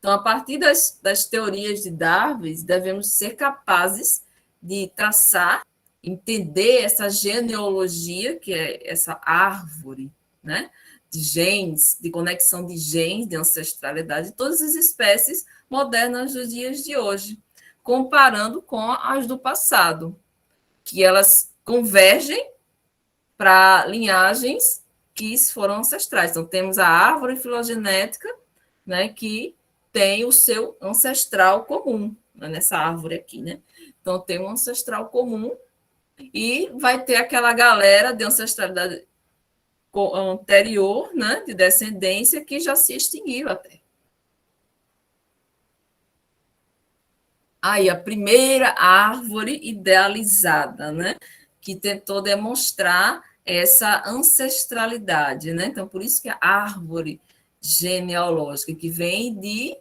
Então, a partir das teorias de Darwin, devemos ser capazes de traçar, entender essa genealogia, que é essa árvore, né, de genes, de conexão de genes, de ancestralidade, de todas as espécies modernas dos dias de hoje, comparando com as do passado, que elas convergem para linhagens que foram ancestrais. Então, temos a árvore filogenética, né, que tem o seu ancestral comum, né, nessa árvore aqui, né? Então, tem um ancestral comum e vai ter aquela galera de ancestralidade anterior, né, de descendência, que já se extinguiu até. Aí, a primeira árvore idealizada, né, que tentou demonstrar essa ancestralidade, né? Então, por isso que a árvore genealógica, que vem de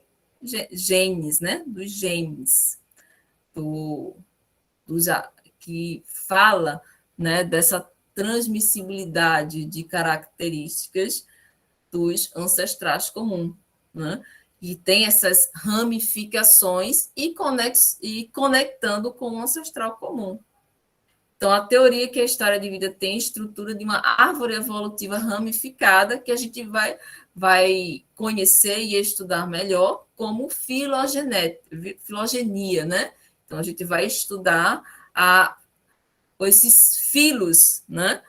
genes, né? Dos genes, do, dos, que fala, né, dessa transmissibilidade de características dos ancestrais comuns, né? E tem essas ramificações e conectando com o ancestral comum. Então, a teoria que a história de vida tem estrutura de uma árvore evolutiva ramificada, que a gente vai conhecer e estudar melhor, como filogenia, né? Então, a gente vai estudar esses filos, né?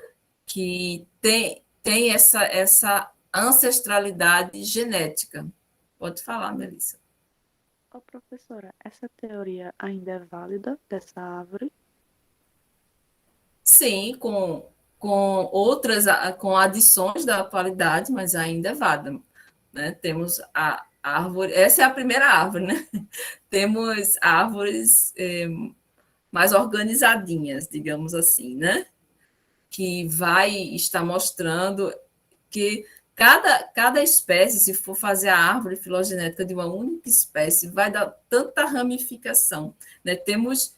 Que tem essa ancestralidade genética. Pode falar, Melissa. Ô, professora, essa teoria ainda é válida dessa árvore? Sim, com adições da atualidade, mas ainda é válida, né? Temos a árvore, essa é a primeira árvore, né? Temos árvores mais organizadinhas, digamos assim, né? Que vai estar mostrando que cada espécie, se for fazer a árvore filogenética de uma única espécie, vai dar tanta ramificação, né? Temos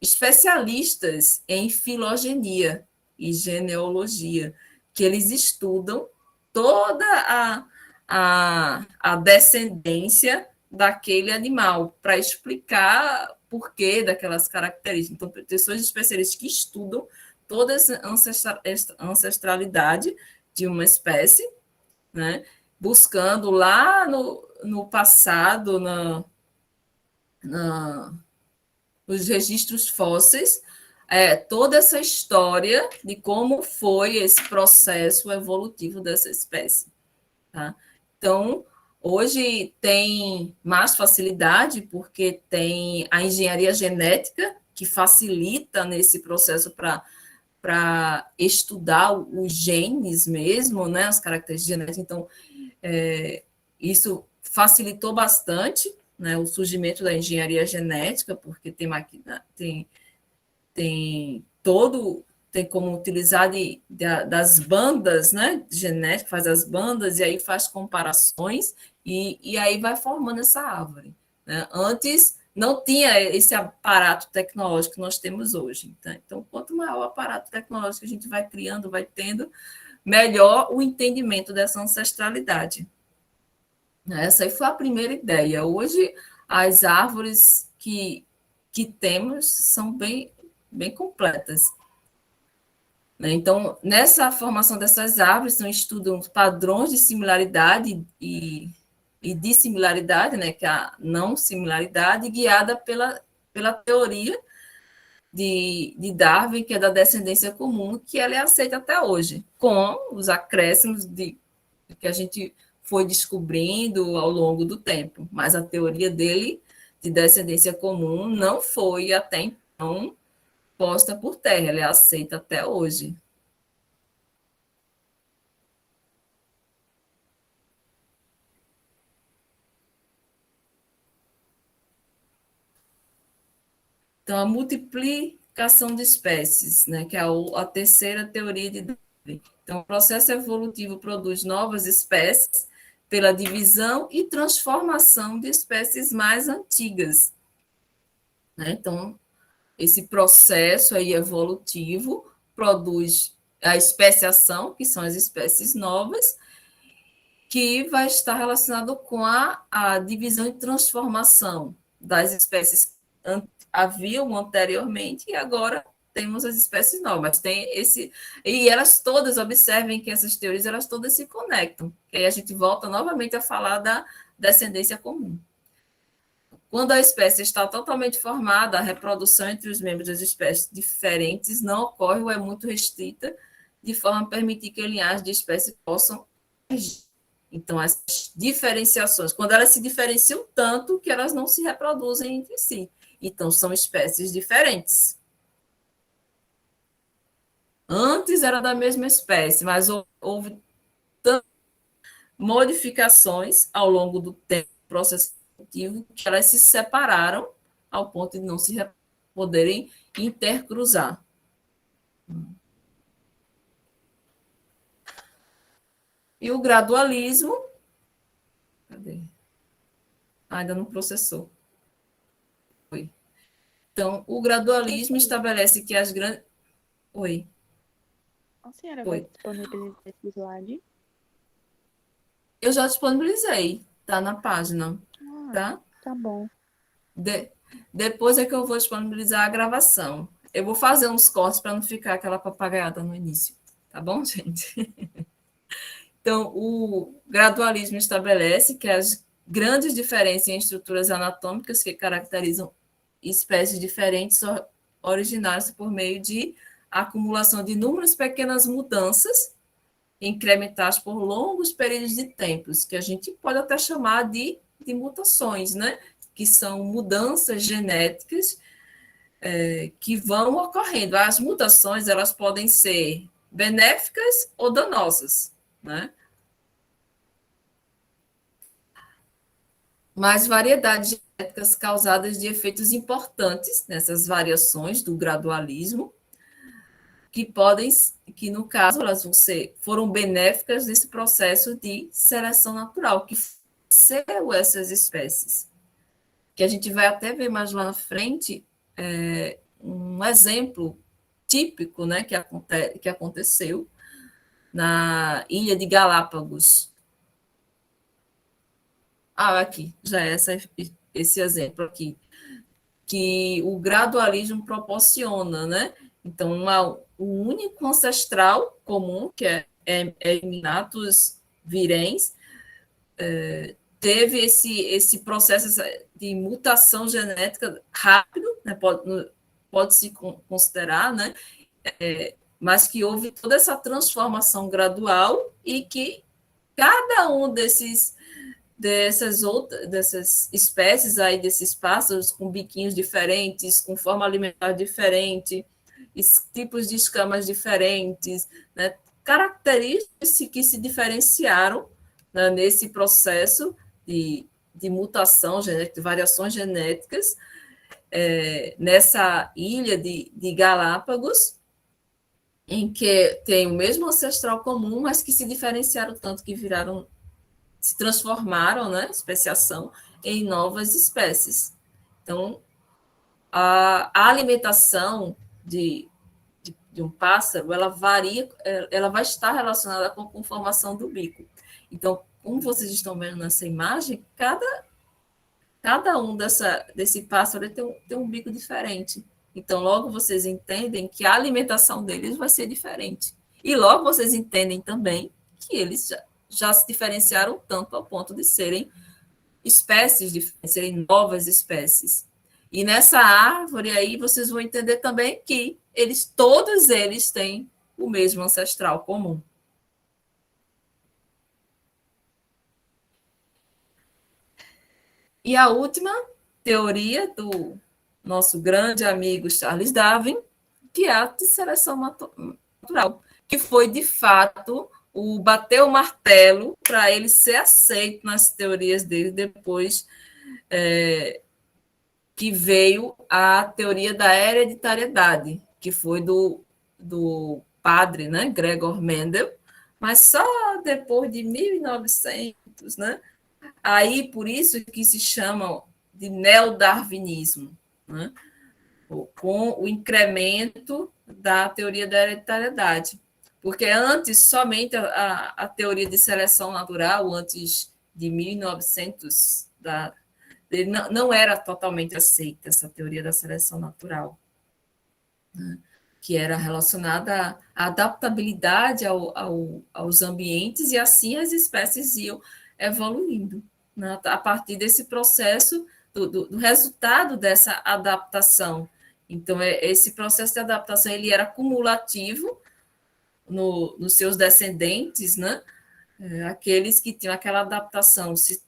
especialistas em filogenia e genealogia, que eles estudam toda a descendência daquele animal, para explicar porquê daquelas características. Então, pessoas especialistas que estudam toda essa ancestralidade de uma espécie, né? Buscando lá no passado, nos registros fósseis, toda essa história de como foi esse processo evolutivo dessa espécie. Tá? Então, hoje tem mais facilidade, porque tem a engenharia genética, que facilita nesse processo para estudar os genes mesmo, né, as características genéticas. Então, isso facilitou bastante, né, o surgimento da engenharia genética, porque tem como utilizar das bandas, né, genéticas, faz as bandas e aí faz comparações e aí vai formando essa árvore, né? Antes não tinha esse aparato tecnológico que nós temos hoje. Tá? Então, quanto maior o aparato tecnológico que a gente vai criando, vai tendo, melhor o entendimento dessa ancestralidade. Essa aí foi a primeira ideia. Hoje, as árvores que temos são bem completas. Então, nessa formação dessas árvores, são estudam padrões de similaridade e dissimilaridade, né, que é a não similaridade, guiada pela teoria de Darwin, que é da descendência comum, que ela é aceita até hoje, com os acréscimos que a gente foi descobrindo ao longo do tempo. Mas a teoria dele, de descendência comum, não foi até então posta por terra, ela é aceita até hoje. Então, a multiplicação de espécies, né, que é a terceira teoria de Darwin. Então, o processo evolutivo produz novas espécies pela divisão e transformação de espécies mais antigas. Né? Então, esse processo aí evolutivo produz a especiação, que são as espécies novas, que vai estar relacionado com a divisão e transformação das espécies que haviam anteriormente e agora temos as espécies novas. E elas todas, observem que essas teorias, elas todas se conectam. E aí a gente volta novamente a falar da descendência comum. Quando a espécie está totalmente formada, a reprodução entre os membros das espécies diferentes não ocorre ou é muito restrita, de forma a permitir que linhagens de espécies possam emergir. Então, as diferenciações, quando elas se diferenciam tanto que elas não se reproduzem entre si. Então, são espécies diferentes. Antes era da mesma espécie, mas houve tantas modificações ao longo do tempo, processo evolutivo, que elas se separaram ao ponto de não se poderem intercruzar. E o gradualismo... Cadê? Ainda não processou. Foi. Então, o gradualismo estabelece que as grandes... Oi. A senhora vai disponibilizar esse slide? Eu já disponibilizei, tá na página, tá? Tá bom. Depois é que eu vou disponibilizar a gravação. Eu vou fazer uns cortes para não ficar aquela papagaiada no início, tá bom, gente? Então, o gradualismo estabelece que as grandes diferenças em estruturas anatômicas que caracterizam espécies diferentes originadas por meio de acumulação de inúmeras pequenas mudanças incrementadas por longos períodos de tempos, que a gente pode até chamar de mutações, né? Que são mudanças genéticas que vão ocorrendo. As mutações, elas podem ser benéficas ou danosas, né? Mas variedades genéticas causadas de efeitos importantes nessas variações do gradualismo, que no caso, elas foram benéficas nesse processo de seleção natural, que forneceu essas espécies. Que a gente vai até ver mais lá na frente um exemplo típico, né, que aconteceu na Ilha de Galápagos. Aqui, já é esse exemplo aqui, que o gradualismo proporciona, né? Então, o único ancestral comum, que é Eminatus virens, teve esse processo de mutação genética rápido, né? Pode-se considerar, né? Mas que houve toda essa transformação gradual e que cada um dessas espécies aí, desses pássaros com biquinhos diferentes, com forma alimentar diferente, tipos de escamas diferentes, né? Características que se diferenciaram, né, nesse processo de mutação genética, de variações genéticas, nessa ilha de Galápagos, em que tem o mesmo ancestral comum, mas que se diferenciaram tanto que se transformaram, né, especiação, em novas espécies. Então, a alimentação de um pássaro, ela varia, ela vai estar relacionada com a conformação do bico. Então, como vocês estão vendo nessa imagem, cada um desse pássaro tem um bico diferente. Então, logo vocês entendem que a alimentação deles vai ser diferente. E logo vocês entendem também que eles já se diferenciaram tanto ao ponto de serem espécies diferentes, serem novas espécies. E nessa árvore aí vocês vão entender também que todos eles têm o mesmo ancestral comum. E a última teoria do nosso grande amigo Charles Darwin, que é a de seleção natural, que foi, de fato, o bater o martelo para ele ser aceito nas teorias dele depois que veio a teoria da hereditariedade, que foi do padre, né, Gregor Mendel, mas só depois de 1900, né? Aí, por isso que se chama de neodarwinismo, né? Com o incremento da teoria da hereditariedade. Porque antes, somente a teoria de seleção natural, antes de 1900, não era totalmente aceita essa teoria da seleção natural, né? Que era relacionada à adaptabilidade aos ambientes, e assim as espécies iam evoluindo, né? A partir desse processo, do resultado dessa adaptação. Então, esse processo de adaptação ele era cumulativo nos seus descendentes, né? Aqueles que tinham aquela adaptação se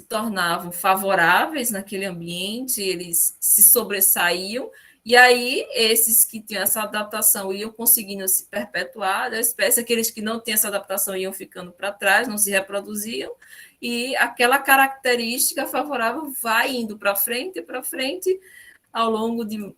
tornavam favoráveis naquele ambiente, eles se sobressaíam, e aí esses que tinham essa adaptação iam conseguindo se perpetuar da espécie, aqueles que não tinham essa adaptação iam ficando para trás, não se reproduziam, e aquela característica favorável vai indo para frente, ao longo de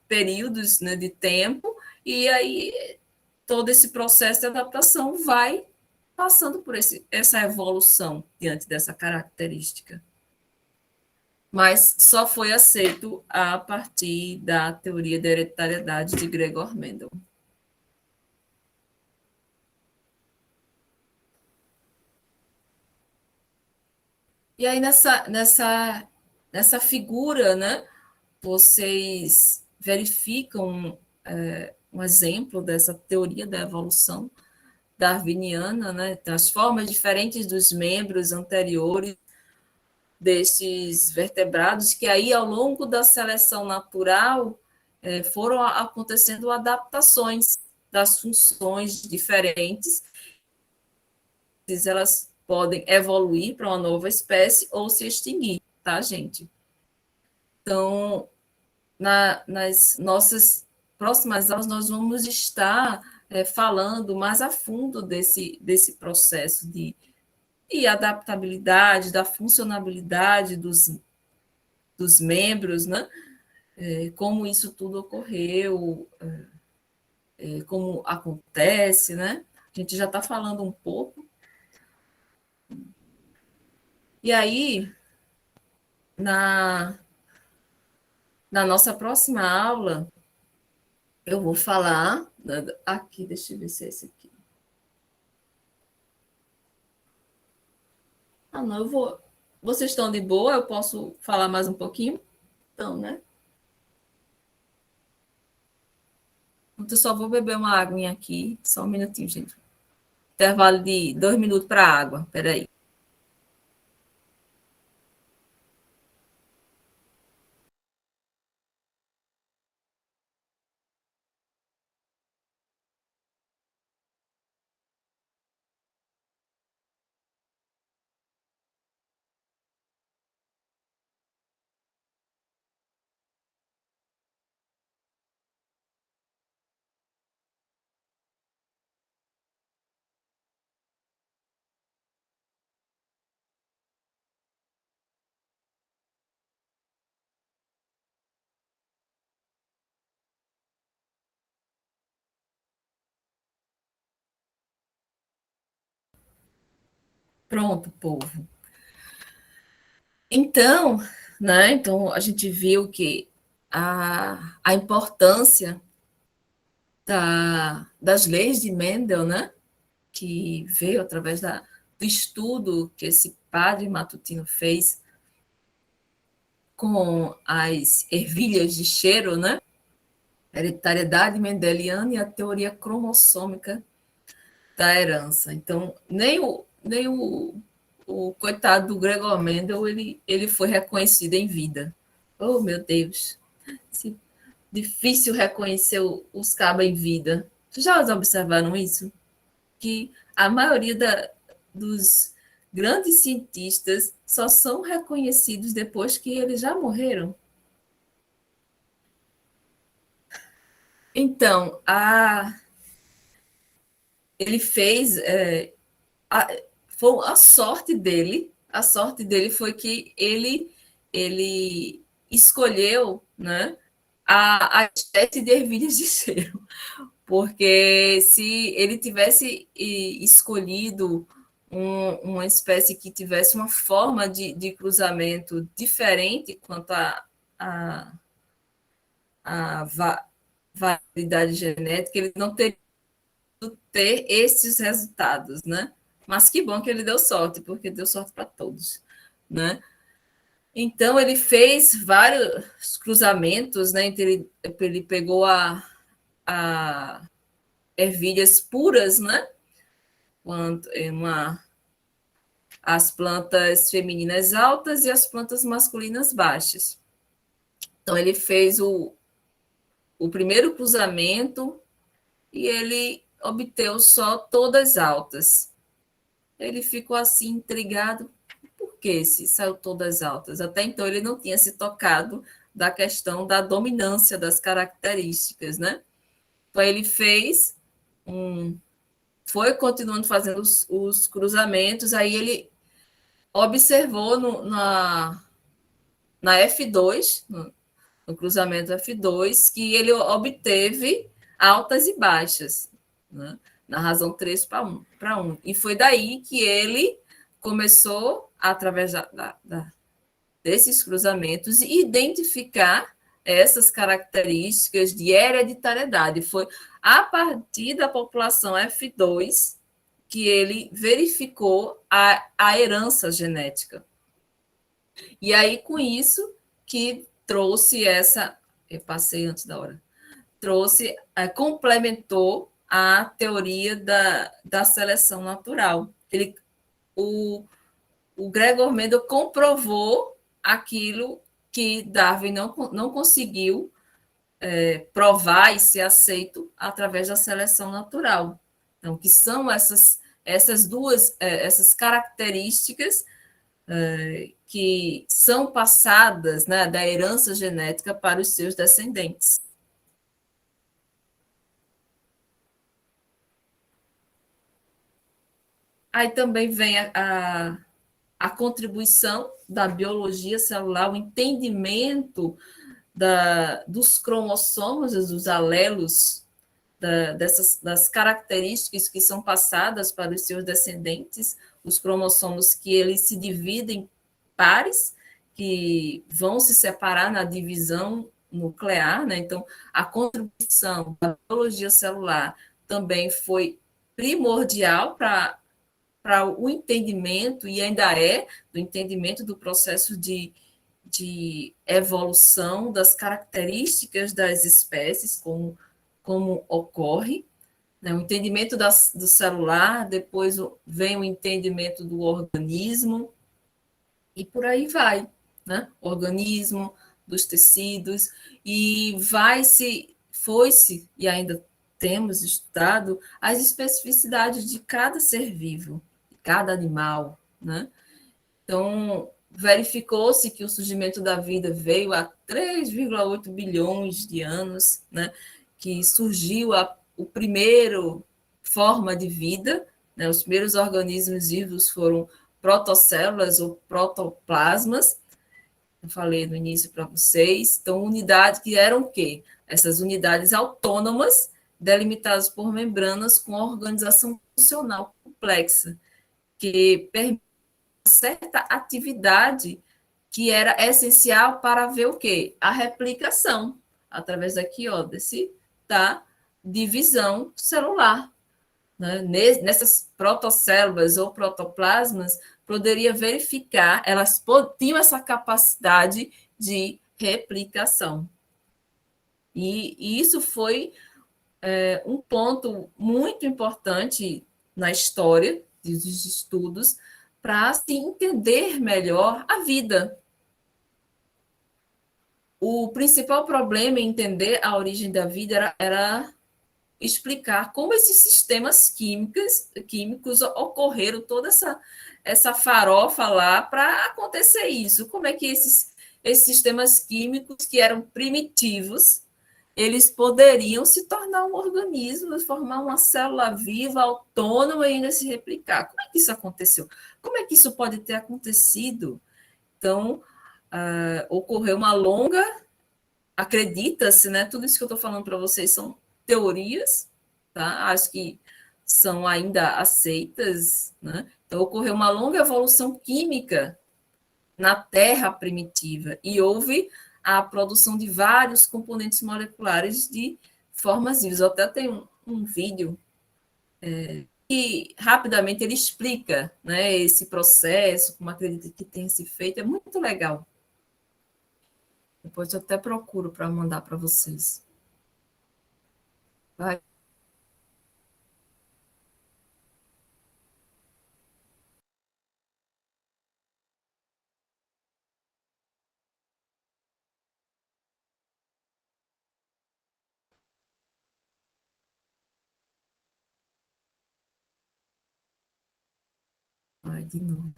períodos, né, de tempo, e aí todo esse processo de adaptação vai passando por essa evolução diante dessa característica. Mas só foi aceito a partir da teoria da hereditariedade de Gregor Mendel. E aí, nessa figura, né, vocês verificam um exemplo dessa teoria da evolução darwiniana, né? As formas diferentes dos membros anteriores destes vertebrados, que aí, ao longo da seleção natural, foram acontecendo adaptações das funções diferentes, elas podem evoluir para uma nova espécie ou se extinguir, tá, gente? Então, nas nossas próximas aulas, nós vamos estar falando mais a fundo desse processo de adaptabilidade, da funcionalidade dos membros, né? Como isso tudo ocorreu, como acontece, né? A gente já está falando um pouco. E aí, na nossa próxima aula, eu vou falar aqui, deixa eu ver se é esse aqui. Ah, não, eu vou. Vocês estão de boa? Eu posso falar mais um pouquinho? Então, né? Eu só vou beber uma aguinha aqui, só um minutinho, gente. Intervalo de 2 minutos para a água. Espera aí. Pronto, povo. Então, né? Então, a gente viu que a importância das leis de Mendel, né? Que veio através do estudo que esse padre matutino fez com as ervilhas de cheiro, né? Hereditariedade mendeliana e a teoria cromossômica da herança. Então, nem o coitado do Gregor Mendel, ele foi reconhecido em vida. Oh, meu Deus! Difícil reconhecer os cabos em vida. Vocês já observaram isso? Que a maioria dos grandes cientistas só são reconhecidos depois que eles já morreram. Então, ele fez foi a sorte dele foi que ele escolheu, né, a espécie de ervilhas de cheiro, porque se ele tivesse escolhido uma espécie que tivesse uma forma de cruzamento diferente quanto a, a variedade genética, ele não teria ter esses resultados, né? Mas que bom que ele deu sorte, porque deu sorte para todos, né? Então, ele fez vários cruzamentos, né? Então, ele pegou a ervilhas puras, né? As plantas femininas altas e as plantas masculinas baixas. Então, ele fez o primeiro cruzamento e ele obteve só todas altas. Ele ficou assim intrigado, por que se saiu todas altas? Até então ele não tinha se tocado da questão da dominância das características, né? Então ele foi continuando fazendo os cruzamentos, aí ele observou na F2, no cruzamento F2, que ele obteve altas e baixas, né? Na razão 3 para 1. E foi daí que ele começou, através desses cruzamentos, identificar essas características de hereditariedade. Foi a partir da população F2 que ele verificou a herança genética. E aí, com isso, que trouxe essa... Eu passei antes da hora. Complementou a teoria da seleção natural. O Gregor Mendel comprovou aquilo que Darwin não conseguiu provar e ser aceito através da seleção natural. Então, que são essas características que são passadas, né, da herança genética para os seus descendentes. Aí também vem a contribuição da biologia celular, o entendimento dos cromossomos, dos alelos, das características que são passadas para os seus descendentes, os cromossomos que eles se dividem em pares, que vão se separar na divisão nuclear, né? Então, a contribuição da biologia celular também foi primordial para o entendimento, e ainda do entendimento do processo de evolução das características das espécies, como ocorre, né? O entendimento do celular, depois vem o entendimento do organismo, e por aí vai, né? Organismo, dos tecidos, e foi-se, e ainda temos estudado as especificidades de cada ser vivo, de cada animal, né? Então, verificou-se que o surgimento da vida veio há 3,8 bilhões de anos, né? Que surgiu o primeiro forma de vida, né? Os primeiros organismos vivos foram protocélulas ou protoplasmas, eu falei no início para vocês. Então, unidades que eram o quê? Essas unidades autônomas, delimitadas por membranas com organização funcional complexa, que permite certa atividade que era essencial para ver o quê? A replicação, através aqui, ó, da divisão celular. Né? Nessas protocélulas ou protoplasmas, poderia verificar, elas tinham essa capacidade de replicação. E isso foi um ponto muito importante na história dos estudos para se entender melhor a vida. O principal problema em entender a origem da vida era explicar como esses sistemas químicos ocorreram, toda essa farofa lá para acontecer isso. Como é que esses sistemas químicos que eram primitivos, eles poderiam se tornar um organismo, formar uma célula viva, autônoma e ainda se replicar. Como é que isso aconteceu? Como é que isso pode ter acontecido? Então, ocorreu uma longa, acredita-se, né? Tudo isso que eu estou falando para vocês são teorias, tá? Acho que são ainda aceitas, né? Então, ocorreu uma longa evolução química na Terra primitiva e houve a produção de vários componentes moleculares de formas vivas. Eu até tenho um vídeo que rapidamente ele explica, né, esse processo, como acredito que tenha se feito, é muito legal. Depois eu até procuro para mandar para vocês. Vai. Vai de novo.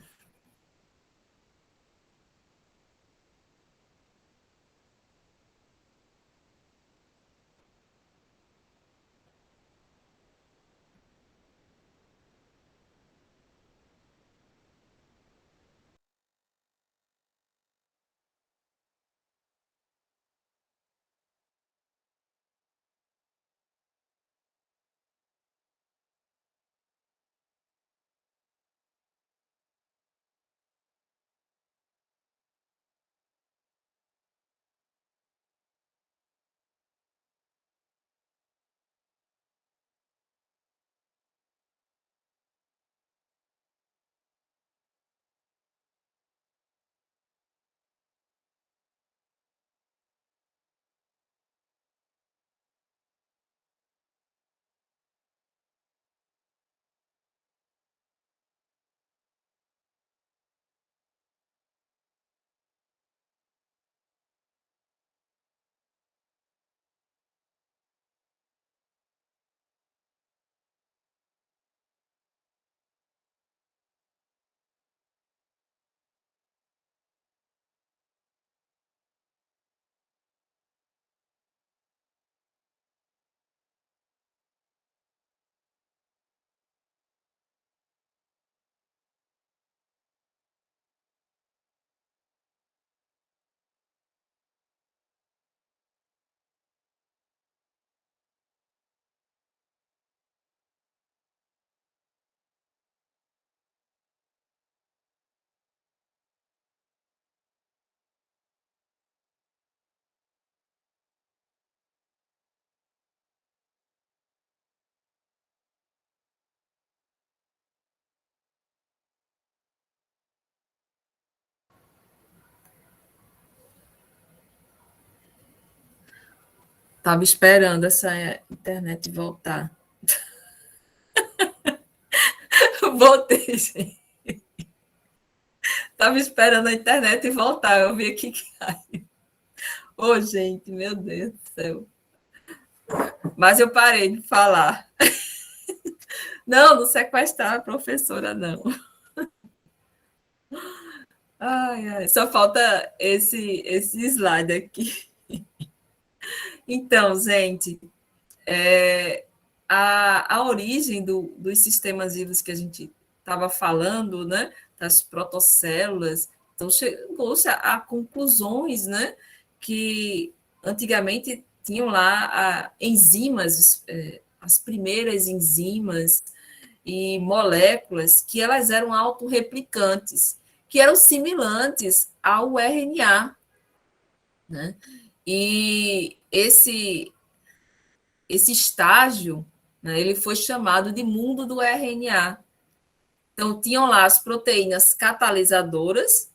Estava esperando essa internet voltar. Voltei, gente. Estava esperando a internet voltar. Eu vi aqui que caiu. Ô, gente, meu Deus do céu. Mas eu parei de falar. Não, não sequestrar a professora, não. Ai, ai, só falta esse slide aqui. Então, gente, a origem dos sistemas vivos que a gente estava falando, né, das protocélulas, então chegou-se a conclusões, né, que antigamente tinham lá enzimas, as primeiras enzimas e moléculas que elas eram autorreplicantes, que eram similantes ao RNA, né? E esse estágio, né, ele foi chamado de mundo do RNA. Então, tinham lá as proteínas catalisadoras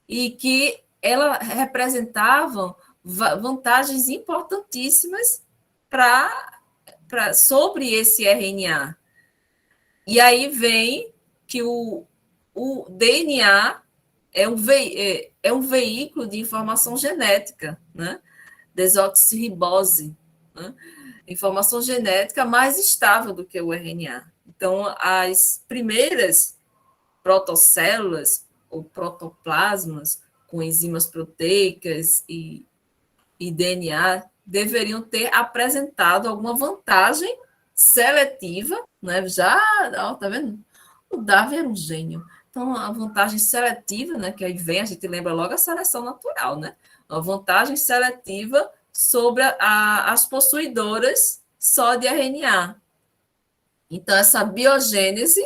e que elas representavam vantagens importantíssimas sobre esse RNA. E aí vem que o DNA é um veículo de informação genética, né? Desoxirribose, né? Informação genética mais estável do que o RNA. Então, as primeiras protocélulas ou protoplasmas com enzimas proteicas e DNA deveriam ter apresentado alguma vantagem seletiva, né? Já, ó, tá vendo? O Darwin era um gênio. Então, a vantagem seletiva, né, que aí vem, a gente lembra logo a seleção natural, né? A vantagem seletiva sobre as possuidoras só de RNA. Então, essa biogênese,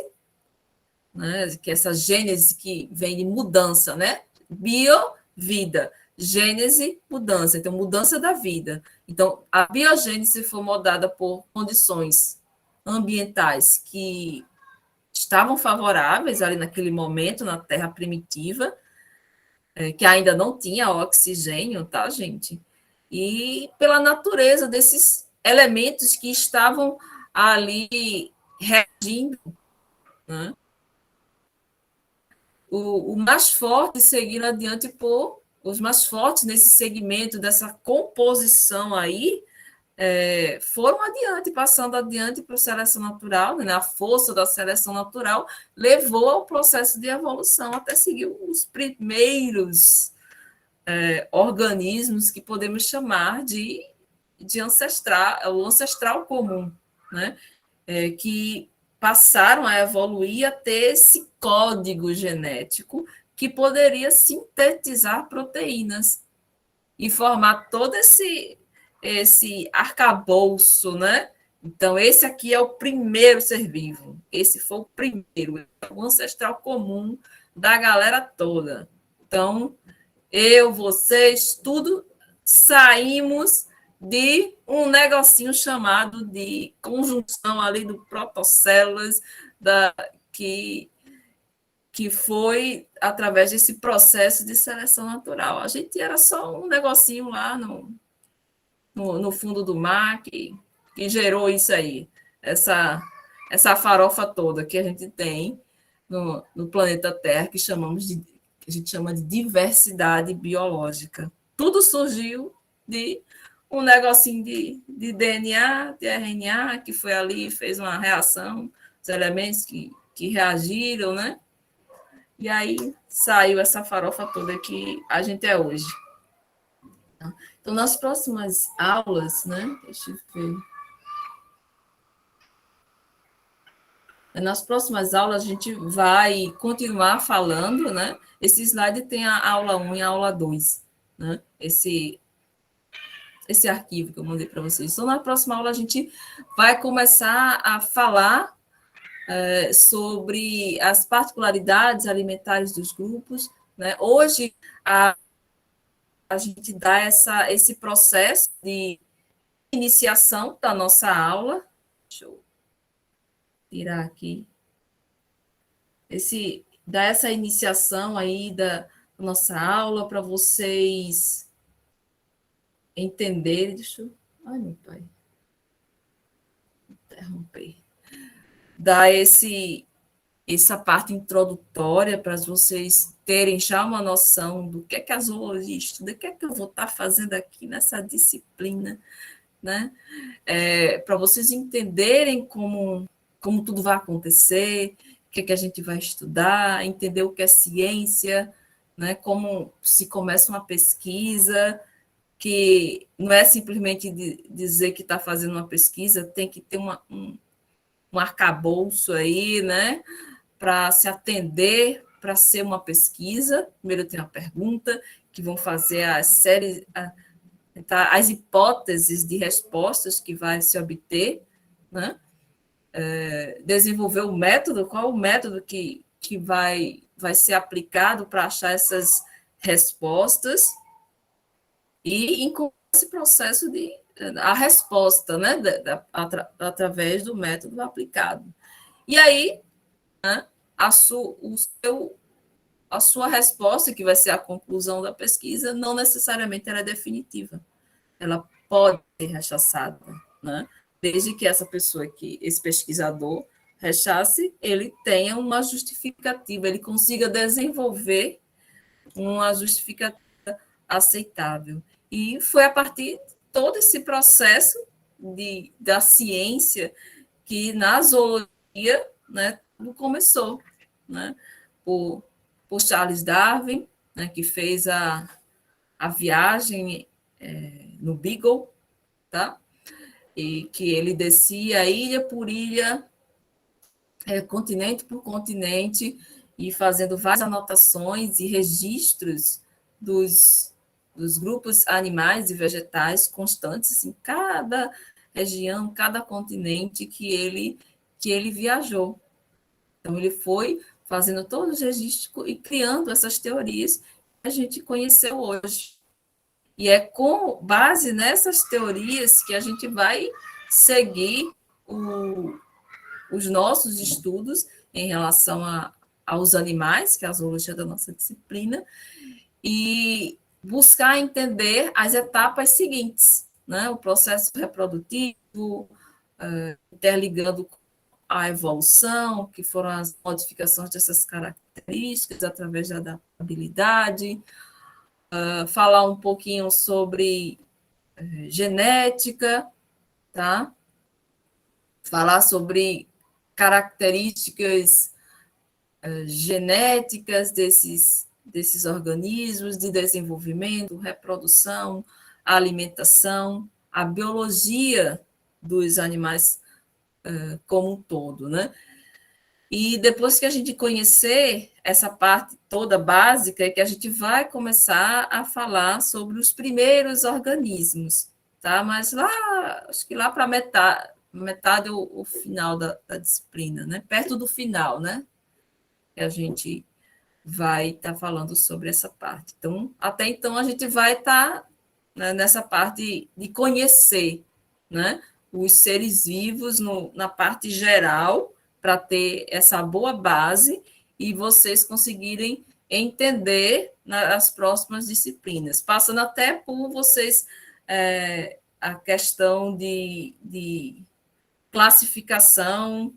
né, que essa gênese que vem de mudança, né? Bio, vida. Gênese, mudança. Então, mudança da vida. Então, a biogênese foi moldada por condições ambientais que estavam favoráveis ali naquele momento, na Terra primitiva, que ainda não tinha oxigênio, tá, gente? E pela natureza desses elementos que estavam ali reagindo, né? O mais forte seguindo adiante por os mais fortes nesse segmento dessa composição aí, foram adiante, passando adiante para a seleção natural, né? A força da seleção natural levou ao processo de evolução até seguir os primeiros organismos que podemos chamar de ancestral, o ancestral comum, né? Que passaram a evoluir a ter esse código genético que poderia sintetizar proteínas e formar todo esse arcabouço, né? Então, esse aqui é o primeiro ser vivo. Esse foi o primeiro, o ancestral comum da galera toda. Então, eu, vocês, tudo saímos de um negocinho chamado de conjunção ali do protocélulas, que foi através desse processo de seleção natural. A gente era só um negocinho lá no fundo do mar que gerou isso aí, essa farofa toda que a gente tem no planeta Terra, que a gente chama de diversidade biológica. Tudo surgiu de um negocinho de DNA, de RNA, que foi ali e fez uma reação, os elementos que reagiram, né? E aí saiu essa farofa toda que a gente é hoje. Então, nas próximas aulas, né? Deixa eu ver. Nas próximas aulas, a gente vai continuar falando, né? Esse slide tem a aula 1 e a aula 2, né? Esse arquivo que eu mandei para vocês. Então, na próxima aula, a gente vai começar a falar sobre as particularidades alimentares dos grupos, né? Hoje, a gente dá esse processo de iniciação da nossa aula. Deixa eu tirar aqui. Dá essa iniciação aí da nossa aula para vocês entenderem. Deixa eu Ai, meu pai. Interromper. Dar essa parte introdutória para vocês terem já uma noção do que é a zoologia estuda, o que é que eu vou estar fazendo aqui nessa disciplina, né? Para vocês entenderem como tudo vai acontecer, o que é que a gente vai estudar, entender o que é ciência, né? Como se começa uma pesquisa, que não é simplesmente dizer que está fazendo uma pesquisa, tem que ter um arcabouço aí, né? Para se atender, para ser uma pesquisa. Primeiro tem a pergunta, que vão fazer as séries, as hipóteses de respostas que vai se obter, né? Desenvolver o método, qual o método que vai ser aplicado para achar essas respostas e incluir esse processo de a resposta, né, através do método aplicado. E aí, né, a sua resposta, que vai ser a conclusão da pesquisa, não necessariamente ela é definitiva. Ela pode ser rechaçada, né? Desde que essa pessoa, esse pesquisador, rechace, ele tenha uma justificativa, ele consiga desenvolver uma justificativa aceitável. E foi a partir de todo esse processo da ciência que na zoologia, né, tudo começou, né? Por Charles Darwin, né, que fez a viagem no Beagle, tá? E que ele descia ilha por ilha, continente por continente, e fazendo várias anotações e registros dos grupos animais e vegetais constantes em cada região, cada continente que ele viajou. Então, ele foi fazendo todos os registros e criando essas teorias que a gente conheceu hoje. E é com base nessas teorias que a gente vai seguir os nossos estudos em relação aos animais, que é a zoologia da nossa disciplina, e buscar entender as etapas seguintes, né? O processo reprodutivo, interligando a evolução, que foram as modificações dessas características através da adaptabilidade, falar um pouquinho sobre genética, tá? Falar sobre características genéticas desses organismos, de desenvolvimento, reprodução, alimentação, a biologia dos animais como um todo, né? E depois que a gente conhecer essa parte toda básica, é que a gente vai começar a falar sobre os primeiros organismos, tá? Mas acho que lá para metade o final da disciplina, né? Perto do final, né? Que a gente vai estar falando sobre essa parte. Então, até então, a gente vai estar, né, nessa parte de conhecer, né, os seres vivos na parte geral, para ter essa boa base e vocês conseguirem entender nas próximas disciplinas, passando até por vocês a questão de classificação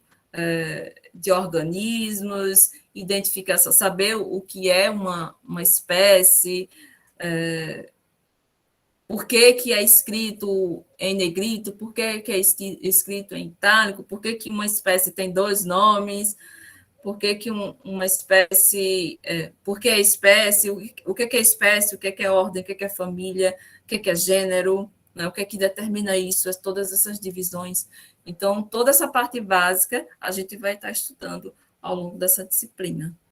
de organismos, identificação, saber o que é uma espécie, por que é escrito em negrito, por que é escrito em itálico, por que uma espécie tem 2 nomes, por que uma espécie, por que é espécie, o que é espécie, o que é ordem, o que é família, o que é gênero, né? O que determina isso, todas essas divisões. Então, toda essa parte básica a gente vai estar estudando ao longo dessa disciplina.